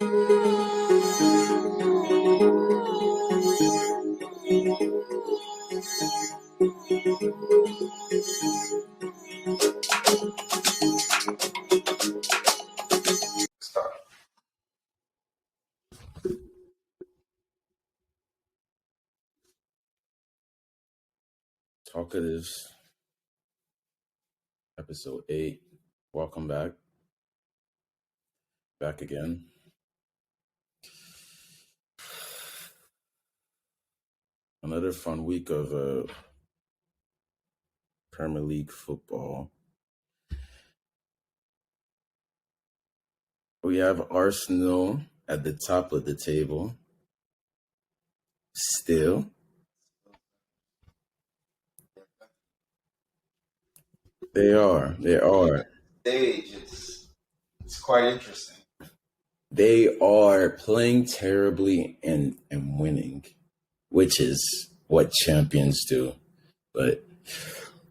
Start. Talkatives, episode 8. Welcome back. Back again. Another fun week of Premier League football. We have Arsenal at the top of the table. Still. They are. Stage, it's quite interesting. They are playing terribly and winning, which is what champions do. But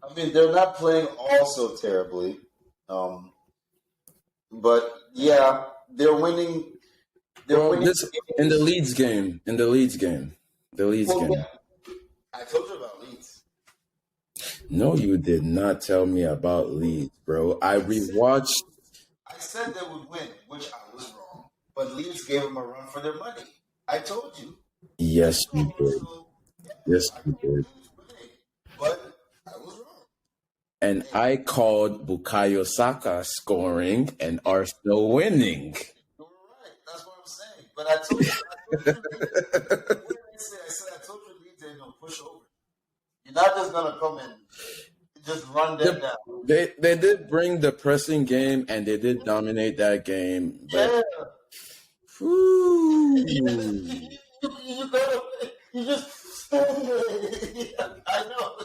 I mean, they're not playing all so terribly, but yeah, they're winning. They're winning this in the Leeds game. Yeah. I told you about Leeds. No, you did not tell me about Leeds, bro. I rewatched. I said they would win, which I was wrong. But Leeds gave them a run for their money. I told you. Yes, you did. So, Yes, you did. But I was wrong. And I called Bukayo Saka scoring and Arsenal winning. You were right. That's what I'm saying. But I told you. What did I say? I told you Leeds ain't gonna push over. You're not just gonna come and just run them down. They did bring the pressing game and they did dominate that game. But Yeah. You just I know.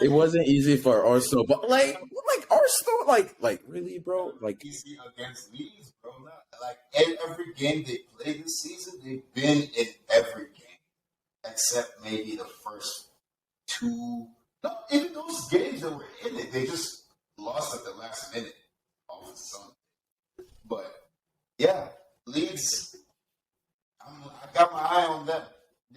It wasn't easy for Arsenal, but like Arsenal, like really, bro, like easy against Leeds, bro. Not like every game they played this season, they've been in every game except maybe the first two. No, even those games that were in it, they just lost at the last minute all of a sudden. But yeah, Leeds. I got my eye on them.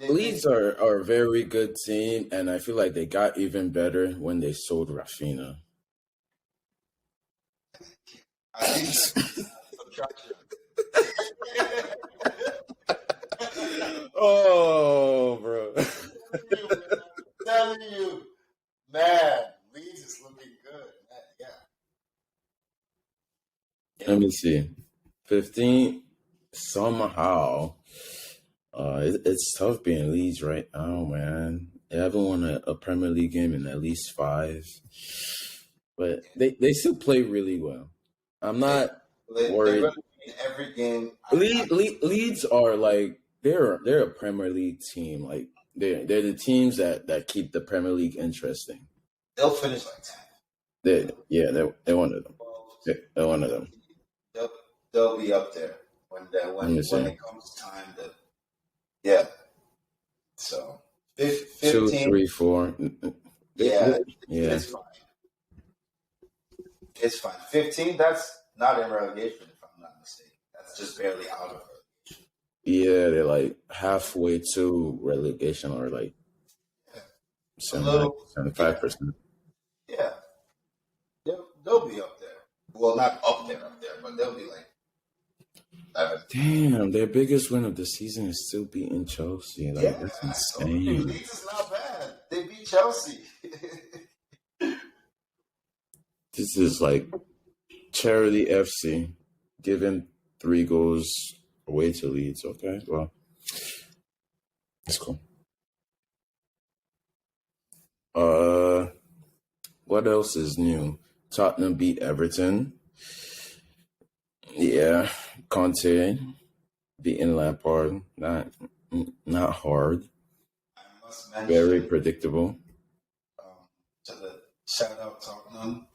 Leeds are a very good team, and I feel like they got even better when they sold Rafinha. Oh, bro. I'm telling you, man, Leeds is looking good. Man, yeah. Let me see. 15 somehow. It's tough being Leeds right now, man. They haven't won a Premier League game in at least 5. But they still play really well. I'm not worried. They're going to be in every game. Leeds are like they're a Premier League team. Like they're the teams that keep the Premier League interesting. They'll finish like 10. They're one of them. They're one of them. They'll be up there when it comes time to. Yeah. So 15, 2, 3, 4. Yeah. It's fine. It's fine. 15. That's not in relegation, if I'm not mistaken. That's just barely out of relegation. Yeah, they're like halfway to relegation, or like 75%. Yeah. They'll be up there. Well, not up there, but they'll be like 11. Damn, their biggest win of the season is still beating Chelsea. Like that's insane. Leeds is not bad. They beat Chelsea. This is like charity FC giving 3 goals away to Leeds. Okay, well, that's cool. What else is new? Tottenham beat Everton. Yeah, Conte beating Lampard. Not hard. I must mention, very predictable. To the shout out Tottenham.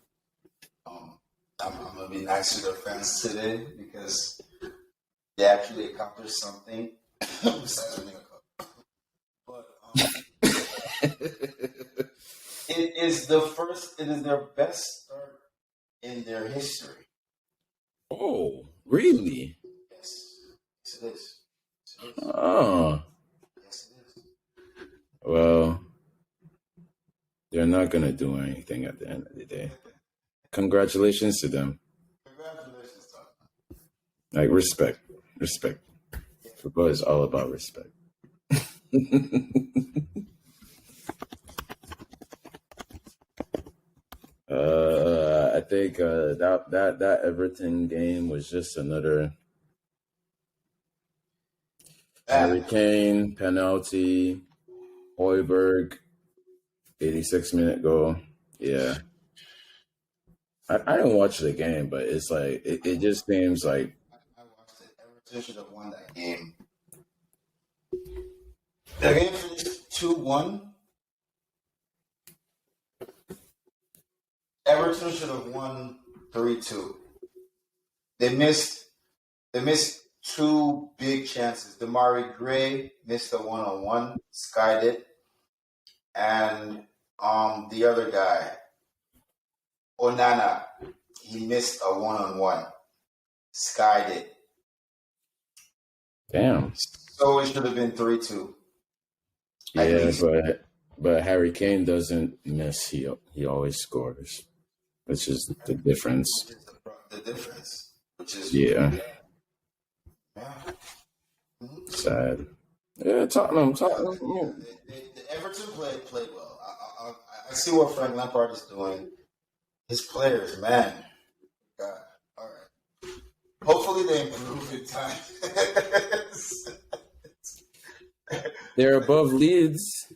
I'm gonna be nice to their fans today because they actually accomplished something besides winning a cup. But it is their best start in their history. Oh, really? Yes. Yes, it is. Yes, it is. Oh, Yes, it is. well, they're not gonna do anything at the end of the day. Congratulations to them. Congratulations, Tom. Like respect, respect. Football is all about respect. I think that Everton game was just another Harry Kane penalty, Hoiberg 86-minute goal. Yeah, I didn't watch the game, but it's like it just seems like I watched it. Everton should have won that game. The game finished 2-1. Everton should have won 3-2. They missed two big chances. Damari Gray missed a one-on-one, skied it, and the other guy, Onana, he missed a one-on-one, skied it. damn. So it should have been 3-2. Yeah, but Harry Kane doesn't miss. He always scores, which is the difference. Which is the difference. Which is Yeah, yeah. sad. Yeah, Tottenham. Yeah. The Everton played well. I see what Frank Lampard is doing. His players, man. God. All right. Hopefully they improve in time. They're above Leeds.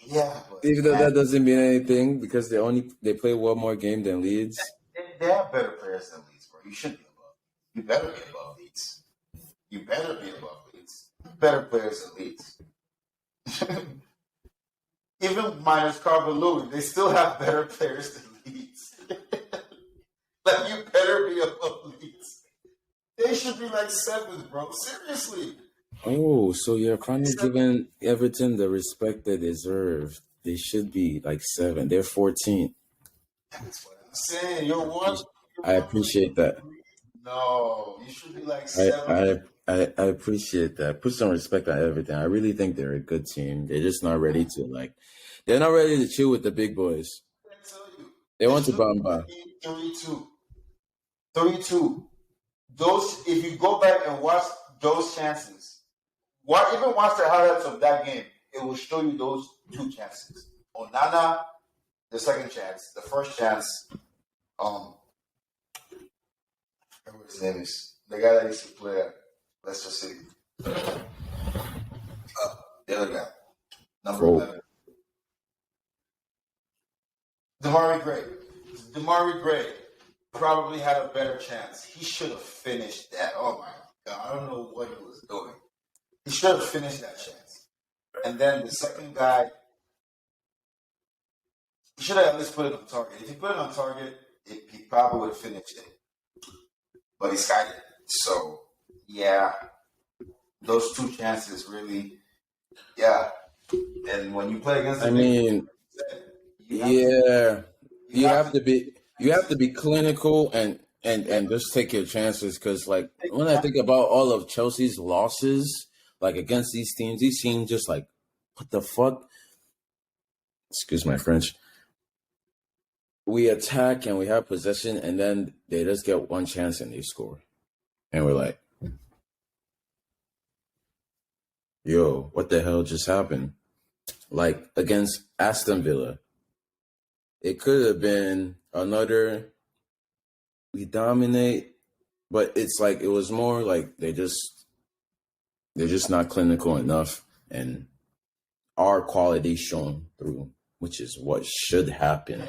Yeah, Even though that doesn't mean anything because they play one more game than Leeds. they have better players than Leeds, bro. You should be above. You better be above Leeds. You better be above Leeds. Better players than Leeds. Even minus Carvalho, they still have better players than Leeds. Like, you better be above Leeds. They should be like 7th, bro. Seriously. Oh, so you're finally giving Everton the respect they deserve. They should be like 7. They're 14th. That's what I'm saying. You're one. I appreciate that. No, you should be like 7. I appreciate that. Put some respect on everything. I really think they're a good team. They're just not ready to they're not ready to chill with the big boys. I tell you. They want to Bamba. 3-2. 3-2. Those, if you go back and watch those chances, even watch the highlights of that game, it will show you those 2 chances. Onana, the second chance. The first chance, I forget what his name is. The guy that used to play at Leicester City. The other guy. Number 11. Damari Gray probably had a better chance. He should have finished that. Oh my God. I don't know what he was doing. He should have finished that chance. And then the second guy, he should have at least put it on target. If he put it on target, he probably would have finished it. But he skied it. So, yeah, those 2 chances really, yeah. And when you play against you have to be clinical and just take your chances because when I think about all of Chelsea's losses against these teams just what the fuck? Excuse my French. We attack and we have possession and then they just get one chance and they score. And we're like, yo, what the hell just happened? Against Aston Villa. It could have been another we dominate, but it's it was more they're just not clinical enough and our quality shown through, which is what should happen.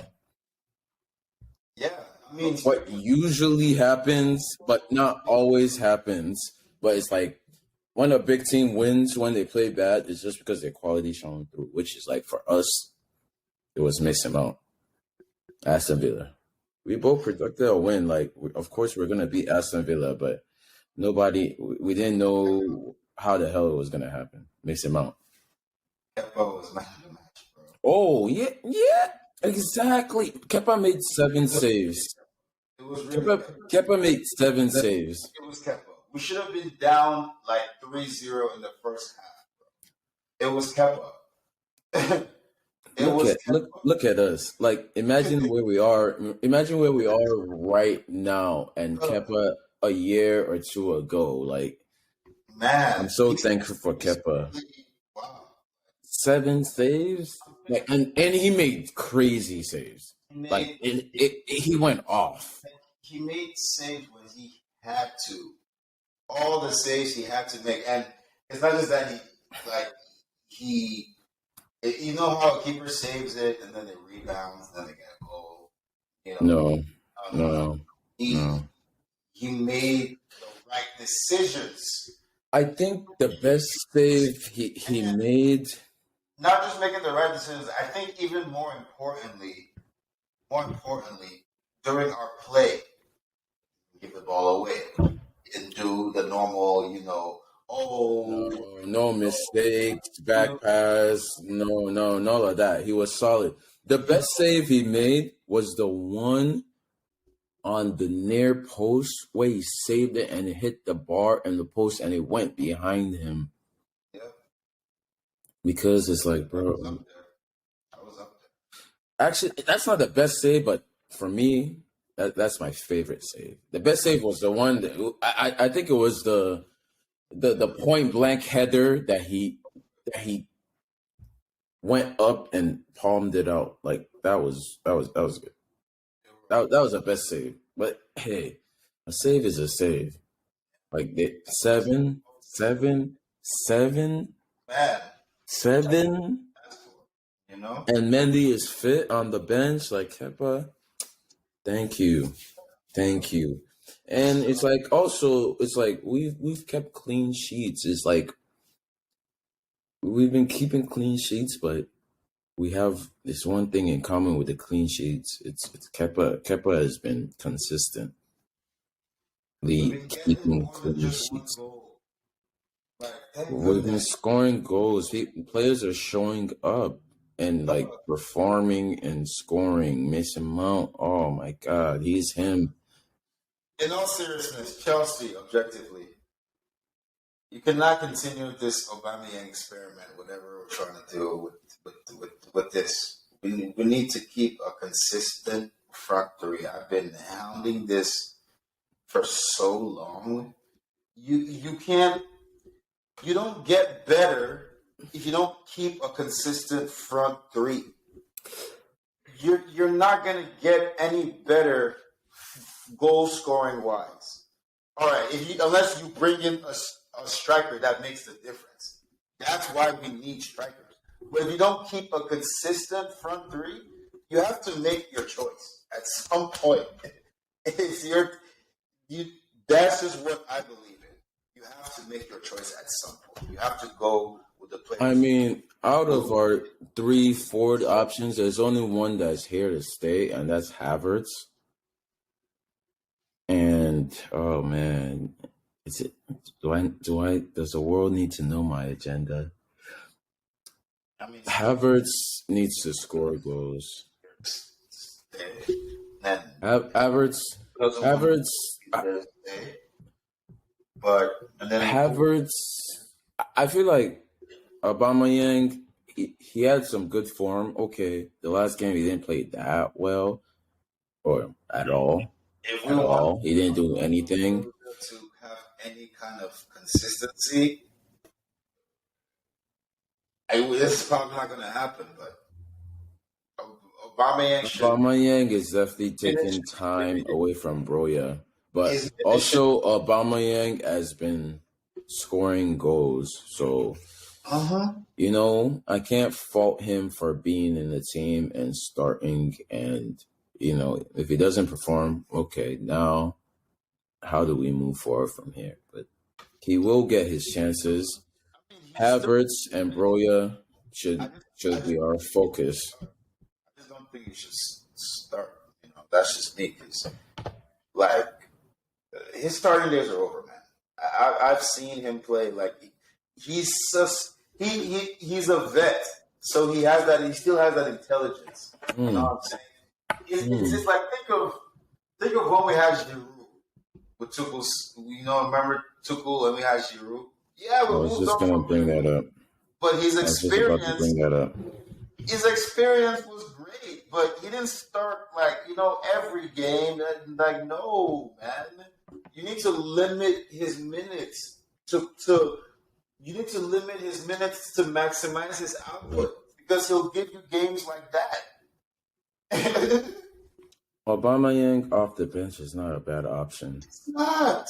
Yeah, I mean, what usually happens, but not always happens. But it's when a big team wins when they play bad, it's just because their quality shown through, which is for us, it was missing out. Aston Villa. We both predicted a win. Of course, we're going to beat Aston Villa, but we didn't know how the hell it was going to happen. Mix him out. Kepa was man of the match, bro. Oh, yeah, exactly. Kepa made 7 saves. It was really Kepa made 7 saves. It was Kepa. We should have been down like 3-0 in the first half. It was Kepa. It was Look at us. Like imagine where we are. Imagine where we are right now, and Kepa. Kepa a year or two ago. Like I'm Man, so thankful for he's Kepa. wow. 7 saves, like and he made crazy saves. He Like made he went off. he made saves when he had to. All the saves he had to make, and it's not just that he. You know how a keeper saves it, and then it rebounds, and then they get a goal. You know, No, no, no, no. no, He no. he made the right decisions, I think the best save he and made. not just making the right decisions. I think even more importantly, during our play, give the ball away and do the normal, oh, No mistakes, back pass, none of that. He was solid. The best save he made was the one on the near post where he saved it and it hit the bar and the post and it went behind him. yeah, Because it's like, I was bro, up there. I was up there. actually, that's not the best save, but for me, that's my favorite save. The best save was the one that I think it was the point blank header that he went up and palmed it out. Like that was good. That was the best save. But hey, a save is a save. Like seven, seven, seven, Man, seven, that's cool. You know, and Mendy is fit on the bench. Like Kepa, thank you. Thank you. And it's like also it's like we've kept clean sheets. It's like we've been keeping clean sheets, but we have this one thing in common with the clean sheets. It's Kepa. Kepa has been consistently we've been getting keeping more than clean just one sheets. goal. Like, thank We've been goodness. scoring goals. Players are showing up and like performing and scoring. Mason Mount, oh my God, he's him. In all seriousness, Chelsea, objectively, you cannot continue this Aubameyang experiment, whatever we're trying to do with this. We need to keep a consistent front three. I've been hounding this for so long. You can't. You don't get better if you don't keep a consistent front three. You're not going to get any better goal scoring wise. All right, unless you bring in a striker that makes the difference. That's why we need strikers. But if you don't keep a consistent front three, you have to make your choice at some point. It's that's just what I believe in. You have to make your choice at some point. You have to go with the players. I mean, out of our 3 forward options, there's only one that's here to stay, and that's Havertz. And oh man, does the world need to know my agenda? I mean, Havertz needs to score goals. Havertz. But and then Havertz, I feel like Aubameyang, he had some good form. Okay, the last game he didn't play that well or at all. He didn't do anything. To have any kind of consistency, this is probably not going to happen. But Aubameyang is definitely taking time away from Broya. But also, Aubameyang has been scoring goals. So, I can't fault him for being in the team and starting. And, if he doesn't perform, okay, now how do we move forward from here? But he will get his chances. Havertz and Broya should be our focus. I just don't think you should start. That's just me. Like, his starting days are over, man. I've seen him play. Like, he's he's a vet, so he has that. He still has that intelligence. You know what I'm saying? It's just like think of when we had Giroud. with Tuchel's, remember Tuchel and we had Giroud? Yeah, I we was moved just on gonna from bring him. that up. But I was just about to bring that up. his experience was great, but he didn't start every game. Like, no, man. You need to limit his minutes to you need to limit his minutes to maximize his output because he'll give you games like that. Aubameyang off the bench is not a bad option. It's not.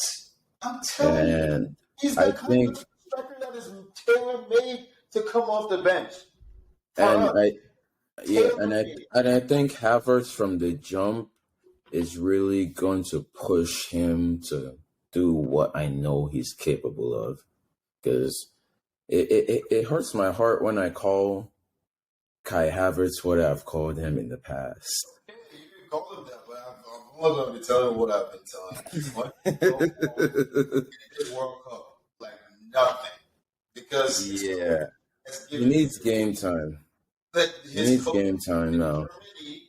I'm telling you, And he's I the kind of think striker that is tailor made to come off the bench. For and us, I yeah, tailor made. and I think Havertz from the jump is really going to push him to do what I know he's capable of. Because it hurts my heart when I call Kai Havertz what I've called him in the past. Yeah, you can call him that, but I'm only going to be telling what I've been telling you. This World Cup, like nothing, because Yeah, it's he given needs game time. He his needs coach game time in now. Germany,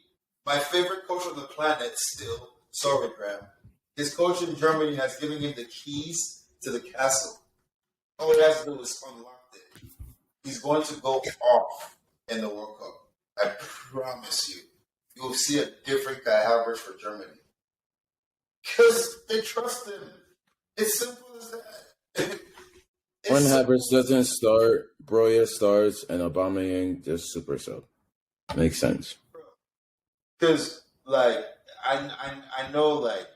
my favorite coach on the planet, still. Sorry, Graham. His coach in Germany has given him the keys to the castle. All he has to do is unlock it. He's going to go off in the World Cup. I promise you. You will see a different Kai Havertz for Germany. Because they trust him. It's simple as that. When Havertz doesn't start, Broya starts, and Aubameyang just super sub. Makes sense. Because, like, I know, like,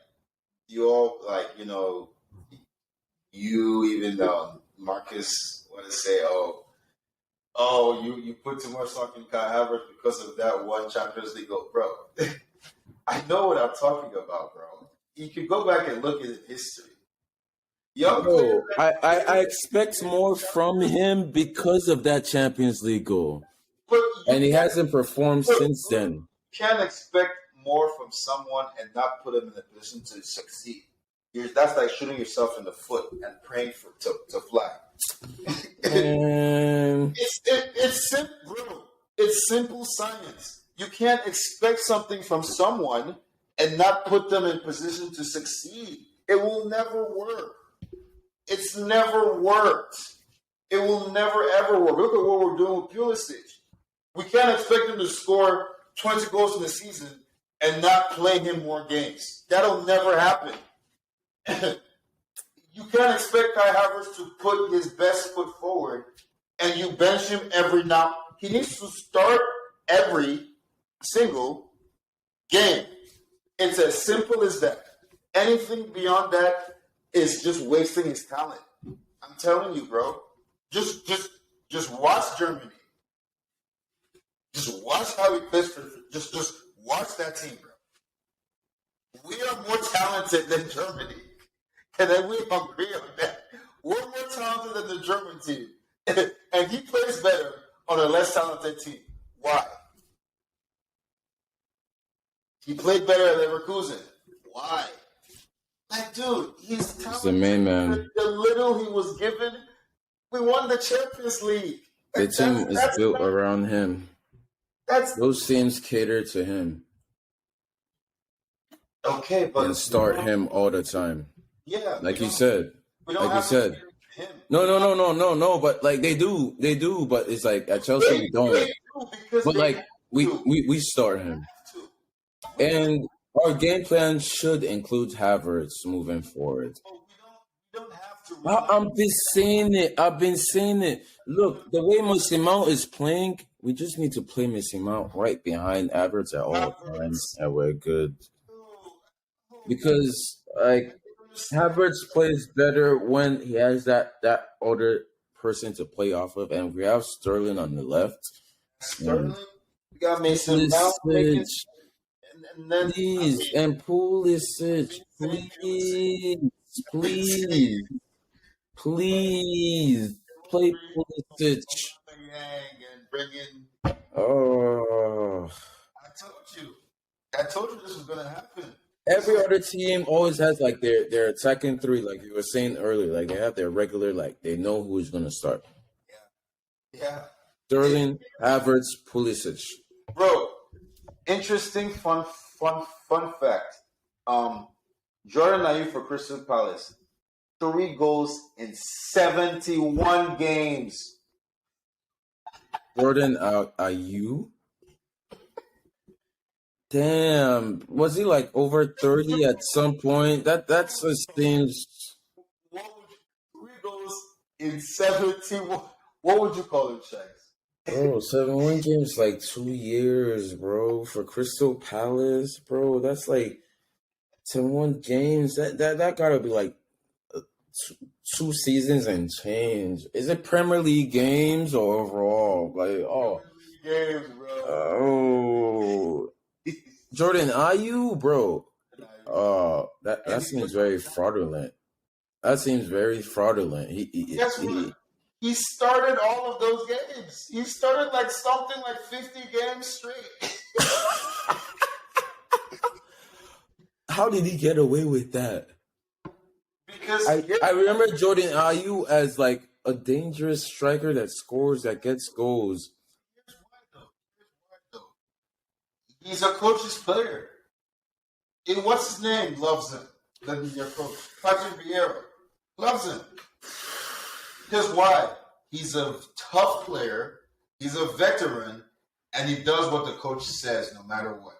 you all, like, you even Marcus want to say, you put too much stock in Kai Havertz because of that one Champions League goal, bro. I know what I'm talking about, bro. You can go back and look at his history. Bro, I expect more from him because of that Champions League goal. And he hasn't performed since then. You can't expect more from someone and not put him in a position to succeed. That's like shooting yourself in the foot and praying to fly. It's simple, bro. It's simple science. You can't expect something from someone and not put them in position to succeed. It will never work. It's never worked. It will never ever work. Look at what we're doing with Pulisic. We can't expect him to score 20 goals in the season and not play him more games. That'll never happen. You can't expect Kai Havertz to put his best foot forward and you bench him every now. He needs to start every single game. It's as simple as that. Anything beyond that is just wasting his talent. I'm telling you, bro. Just watch Germany. Just watch how he plays for. Just watch that team, bro. We are more talented than Germany, and then we agree on that. We're more talented than the German team, and he plays better on a less talented team. Why? He played better at Leverkusen. Why? Like, dude, he's talented. He's the main man. The little he was given, we won the Champions League. The team is built around him. Those teams cater to him. Okay, but and start him all the time. Yeah, like you said. Like you said. No. But like they do. But it's like at Chelsea we don't. But like we start him, and our game plan should include Havertz moving forward. We don't have to. I've been saying it. Look, the way Mason Mount is playing, we just need to play Mason Mount right behind Havertz at all times, and we're good. Because like Havertz plays better when he has that other person to play off of, and we have Sterling on the left. Sterling, we got Mason Mount, and then Pulisic, please play Pulisic. And bring in. Oh, I told you this was gonna happen. Every other team always has like their attacking three, like you were saying earlier. Like they have their regular, like they know who's gonna start. Yeah. Sterling, Havertz, Pulisic. Bro, interesting fun fact. Jordan Ayew for Crystal Palace. 3 goals in 71 games. Jordan, are you? Damn, was he like over 30 at some point? That's just seems. What would you, 3 goals in 71? What would you call him, Shanks? Bro, 7-1 games like 2 years, bro, for Crystal Palace, bro. That's like 7-1 games. That gotta be like two seasons and change. Is it Premier League games or overall? Like, Games, bro. oh, Jordan Ayew, bro. That seems very fraudulent. That seems very fraudulent. Guess what? He started all of those games. He started like something like 50 games straight. How did he get away with that? Because I remember Jordan Ayew as like a dangerous striker that scores, that gets goals. Here's why though. He's a coach's player. And what's his name? Loves him. Let me your coach. Patrick Vieira. Loves him. Here's why. He's a tough player. He's a veteran. And he does what the coach says no matter what.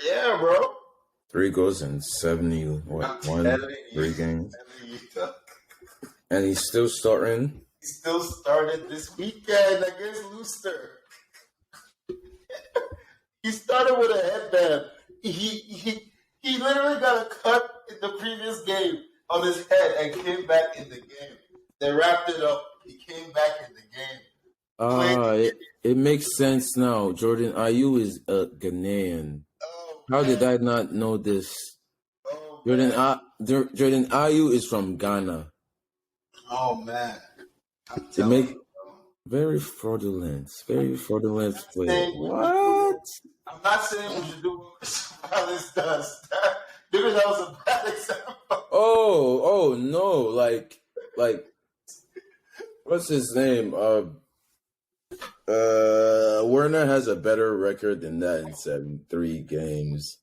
Yeah, bro. 3 goals in 3 games. And he's still starting. He still started this weekend against Leicester. He started with a headband. He literally got a cut in the previous game on his head and came back in the game. They wrapped it up. He came back in the game. It makes sense now. Jordan Ayew is a Ghanaian. How did I not know this? Jordan Ayew is from Ghana. Oh man, It make very fraudulent play. What? I'm not saying we should do what Crystal Palace does. Maybe that was a bad example. Oh no! Like, what's his name? Werner has a better record than that in 73 games.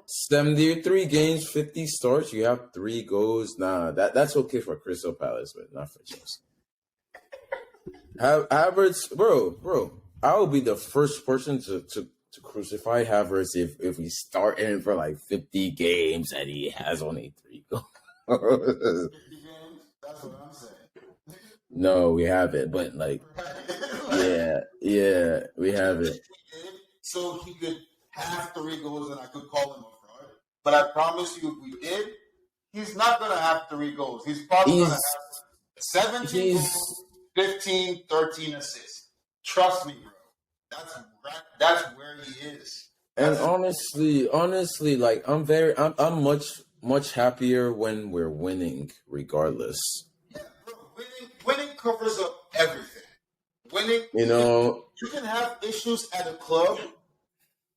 73 games, 50 starts. You have 3 goals. Nah, that's okay for Crystal Palace, but not for Chelsea. Havertz, bro. I will be the first person to crucify Havertz if we start in for like 50 games and he has only 3 goals. 50 games? That's what I'm saying. No, we have it, but like, yeah, we have it. So he could have 3 goals and I could call him a fraud. But I promise you, if we did, he's not going to have 3 goals. He's probably going to have 17 goals, 15, 13 assists. Trust me, bro. That's where he is. And honestly, like I'm much happier when we're winning, regardless. Yeah, bro. Winning covers up everything. Winning, you can have issues at a club.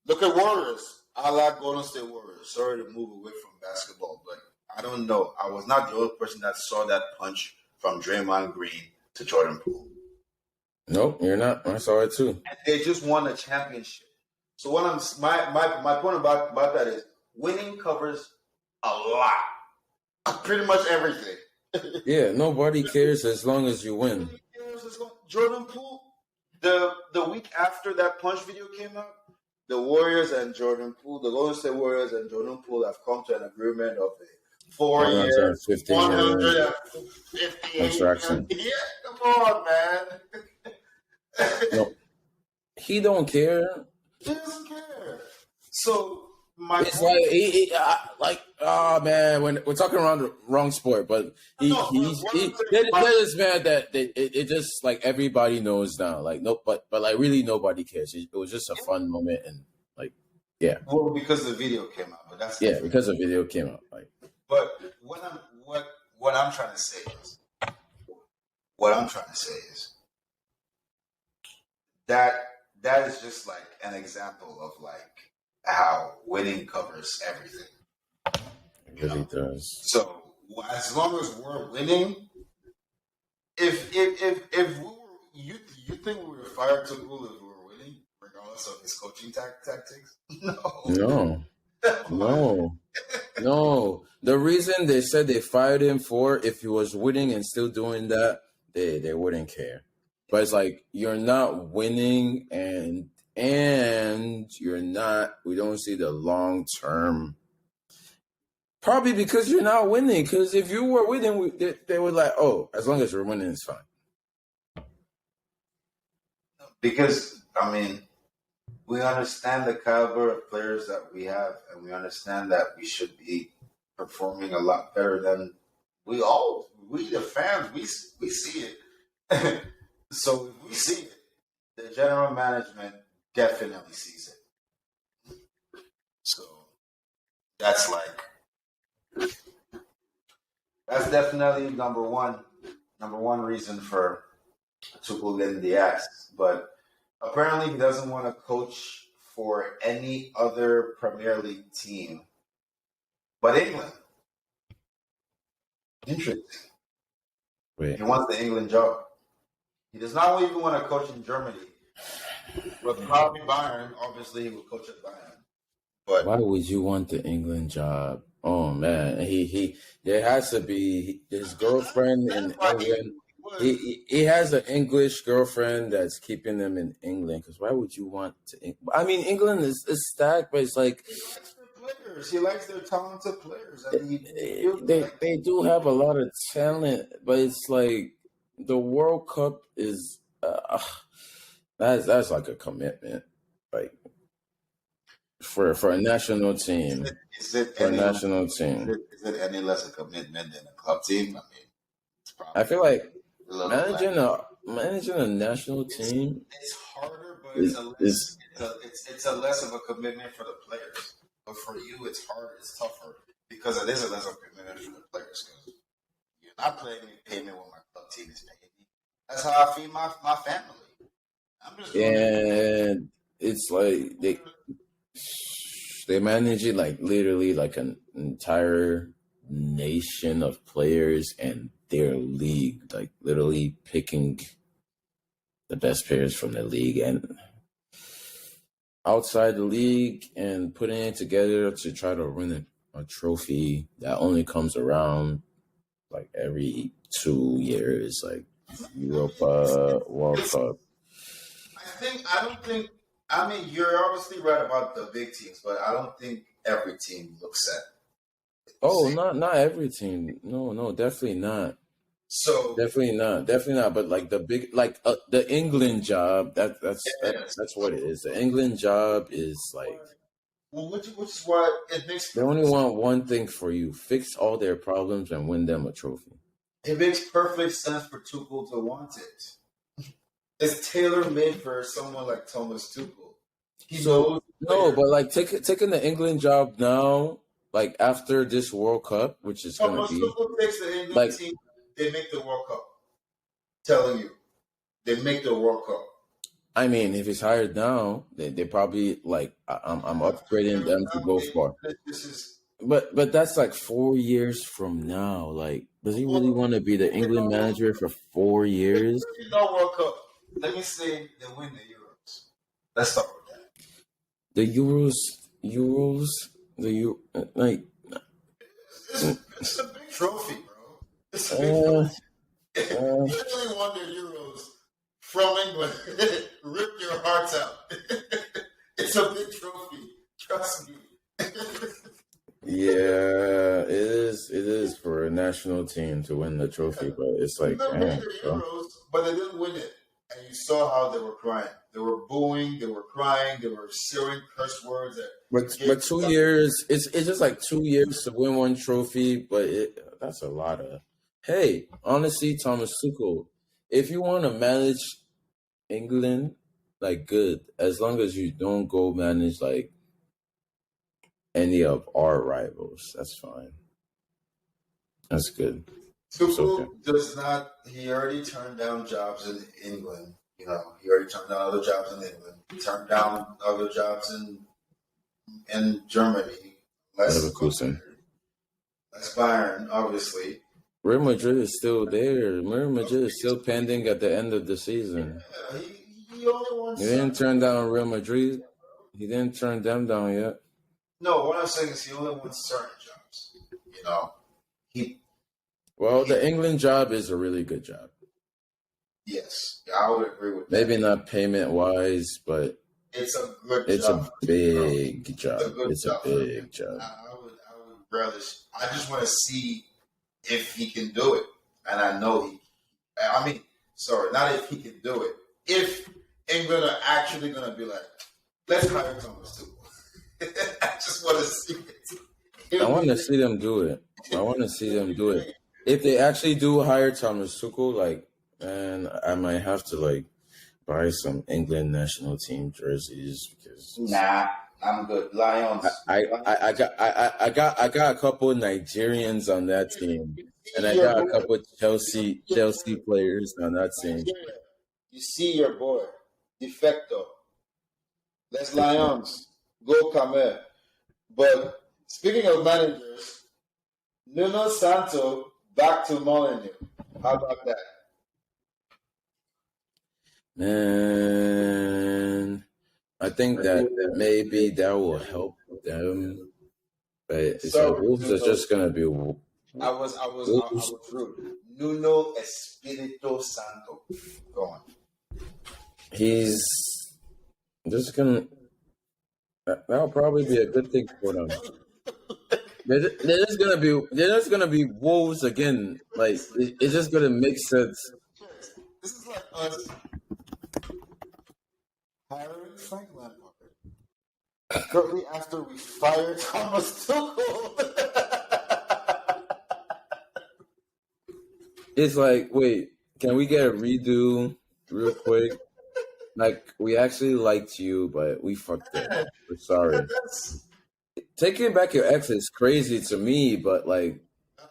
Look at Warriors. I like Golden State Warriors. Sorry to move away from basketball, but I don't know. I was not the only person that saw that punch from Draymond Green to Jordan Poole. Nope, you're not. I saw it too. And they just won a championship. So what my point about that is winning covers a lot. Pretty much everything. Yeah, nobody cares as long as you win. Jordan Poole, the week after that punch video came out, the Warriors and Jordan Poole, the Golden State Warriors and Jordan Poole have come to an agreement of a 4-year, 158 contraction. Yeah, come on, man. No, he don't care. He doesn't care. So it's like man, when we're talking around the wrong sport, but they're just mad that it just like everybody knows now. Like no, but like really nobody cares. It was just a fun moment and like yeah. Well, because the video came out, but that's different. Because the video came out. Like, but what I'm trying to say is that is just like an example of like how winning covers everything. It really does. So as long as we're winning, if we were, you think we were fired to rule if we were winning, regardless of his coaching tactics? No. No, Come on. no, no. The reason they said they fired him for if he was winning and still doing that, they wouldn't care. But it's like you're not winning and you're not. We don't see the long term. Probably because you're not winning. Because if you were winning, they were like, oh, as long as you're winning, it's fine. Because, I mean, we understand the caliber of players that we have, and we understand that we should be performing a lot better than we the fans, we see it. So if we see it, the general management definitely sees it. So that's definitely number one reason for Tuchel getting the axe. But apparently he doesn't want to coach for any other Premier League team but England. Interesting. Wait. He wants the England job. He does not even want to coach in Germany. With probably Bayern, obviously he will coach at Bayern. But why would you want the England job? Oh man, he there has to be his girlfriend in England. He has an English girlfriend that's keeping him in England. Because why would you want to? I mean, England is stacked, but it's like he likes their players. He likes their talented players. And they do have a lot of talent, but it's like the World Cup is that's like a commitment, like for a national team. Is it for a national team? Is it any less a commitment than a club team? I mean, it's probably. I feel like managing a national team. It's harder, but it's a less of a commitment for the players. But for you, it's harder. It's tougher because it is a less of a commitment for the players. Because you're not paying me what my club team is paying me. That's how I feed my family. I'm just and it's like they manage it like literally like an entire nation of players and their league, like literally picking the best players from the league and outside the league and putting it together to try to win a trophy that only comes around like every 2 years, like Europa World Cup. I mean, you're obviously right about the big teams, but I don't think every team looks at. Oh, not every team. No, definitely not. So definitely not. But like the big, like the England job, that's what it is. The England job is like, well, which is what it makes. They only want one thing for you: fix all their problems and win them a trophy. It makes perfect sense for Tuchel to want it. It's tailor made for someone like Thomas Tuchel. But like taking the England job now, like after this World Cup, which is going to be Tuchel takes the England team, they make the World Cup. Telling you, they make the World Cup. I mean, if he's hired now, they probably like I'm upgrading them to go far. But that's like 4 years from now. Like, does he really want to be the England manager for 4 years? World Cup. Let me say they win the Euros. Let's start with that. The Euros, like. It's a big trophy, bro. It's a big trophy. You really won the Euros from England. Rip your hearts out. It's a big trophy. Trust me. Yeah, it is for a national team to win the trophy, but it's like, damn, Euros, but they didn't win it. And you saw how they were crying. They were booing, they were crying, they were sharing curse words. But 2 years, it's just like 2 years to win one trophy, but that's a lot of. Hey, honestly, Thomas Tuchel, if you want to manage England, like good, as long as you don't go manage like any of our rivals, that's fine. That's good. Tuchel does not. He already turned down jobs in England. He already turned down other jobs in England. He turned down other jobs in Germany. Leverkusen. That's Bayern, obviously. Real Madrid is still there. Real Madrid is still pending at the end of the season. Yeah, he only won He didn't certain turn down Real Madrid. He didn't turn them down yet. No, what I'm saying is he only wants certain jobs. You know, he Well, the England job is a really good job. yes, I would agree with that. Maybe not payment wise, but it's a good it's job. a big job. It's a big job. I would rather. I just want to see if he can do it, and I know he. I mean, sorry, not if he can do it. If England are actually going to be like, let's hire Thomas Tuchel. I just want to see it. I want to see them do it. If they actually do hire Thomas Tuchel, like, man, I might have to like buy some England national team jerseys because nah, I'm good. Lions. I got a couple of Nigerians on that team, and I got a couple of Chelsea players on that team. You see your boy, Defecto. Let's Lions. Go Kamer. But speaking of managers, Nuno Santo back to Molyneux. How about that? Man, I think that maybe that will help them. But it's like Wolves are just gonna be. I was rude. Nuno Espirito Santo. Go on. He's just gonna. That'll probably be a good thing for them. They're just gonna be Wolves again. Like it's just gonna make sense. This is like us hiring Frank Lampard shortly after we fired Thomas Tuchel. It's like, wait, can we get a redo real quick? Like, we actually liked you, but we fucked up. We're sorry. Taking back your ex is crazy to me, but like,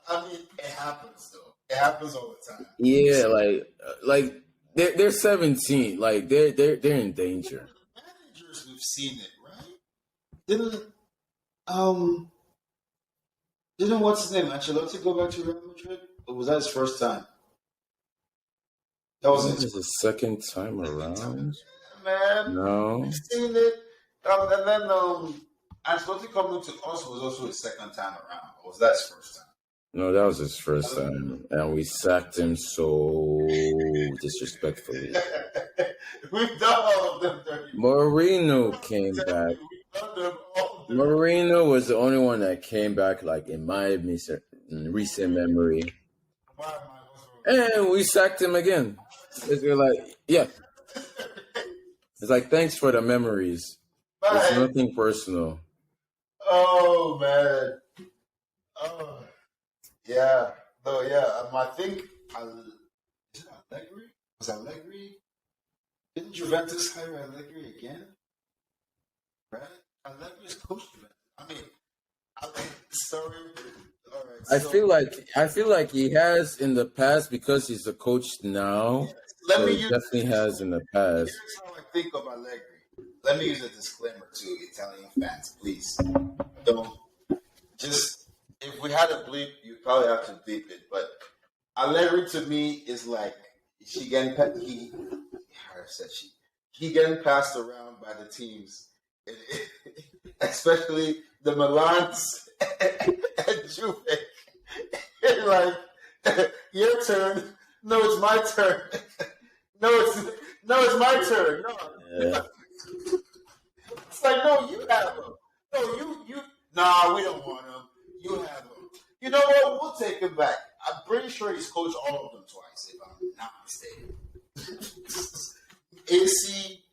I mean, it happens though. It happens all the time. Yeah, like they're 17. Like they're in danger. Managers, we've seen it, right? Didn't what's his name? Ancelotti go back to Real Madrid? Or was that his first time? That was his second time around. Man, no, we've seen it. And then Ancelotti coming to us was also his second time around. Or was that his first time? No, that was his first time, and we sacked him so disrespectfully. We've done all of them. Mourinho came back. Mourinho was the only one that came back, like in my recent memory. And we sacked him again. We're like, yeah. It's like, thanks for the memories. It's nothing personal. Oh, man. Oh. Yeah. No, yeah. I think, is it Allegri? Was Allegri? Didn't Juventus hire Allegri again? Right? Allegri's coached Juventus. I mean, sorry. All right. I feel like he has in the past because he's a coach now. He definitely has in the past. Here's how I think of Allegri. Let me use a disclaimer to Italian fans, please. Don't just if we had a bleep, you probably have to bleep it. But Allegri to me is like he getting passed around by the teams, especially the Milans and Juve. Like your turn. No, it's my turn. No, it's my turn. No. Yeah. It's like, no, you have him. No, you. Nah, we don't want him. You have him. You know what? We'll take him back. I'm pretty sure he's coached all of them twice, if I'm not mistaken. AC,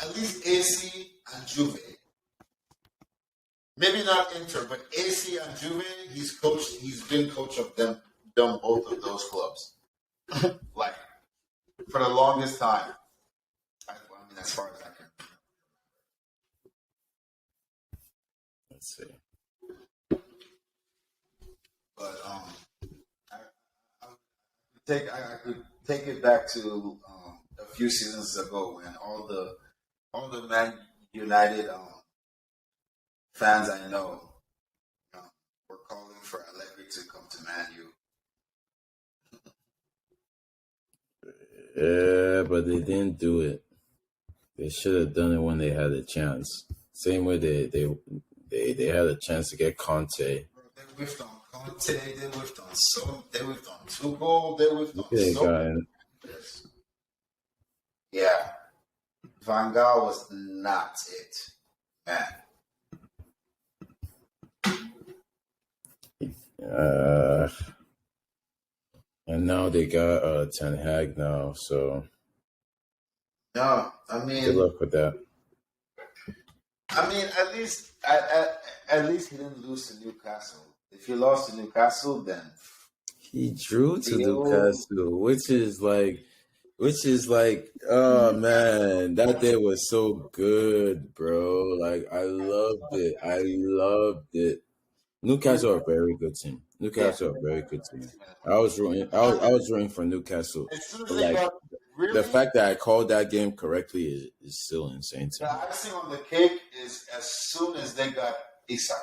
at least AC and Juve. Maybe not Inter, but AC and Juve. He's been coach of them, done both of those clubs. Like for the longest time. I mean, as far as I can. Let's see. But I could take it back to a few seasons ago when all the Man United fans I know were calling for Allegri to come to Man U. Yeah, but they didn't do it. They should have done it when they had a chance. Same way they had a chance to get Conte. They whiffed on Conte. They whiffed on They whiffed on Tuchel. They whiffed Look on at that so. guy. Yeah, Van Gaal was not it, man. And now they got Ten Hag now, so No, good luck with that. At least he didn't lose to Newcastle. If he lost to Newcastle, then he drew to Newcastle, which is like, oh man, that day was so good, bro. Like I loved it. Newcastle are a very good team. Newcastle are a very good team. I was rooting for Newcastle. But like the fact that I called that game correctly is still insane to me. The icing on the cake is as soon as they got Isak.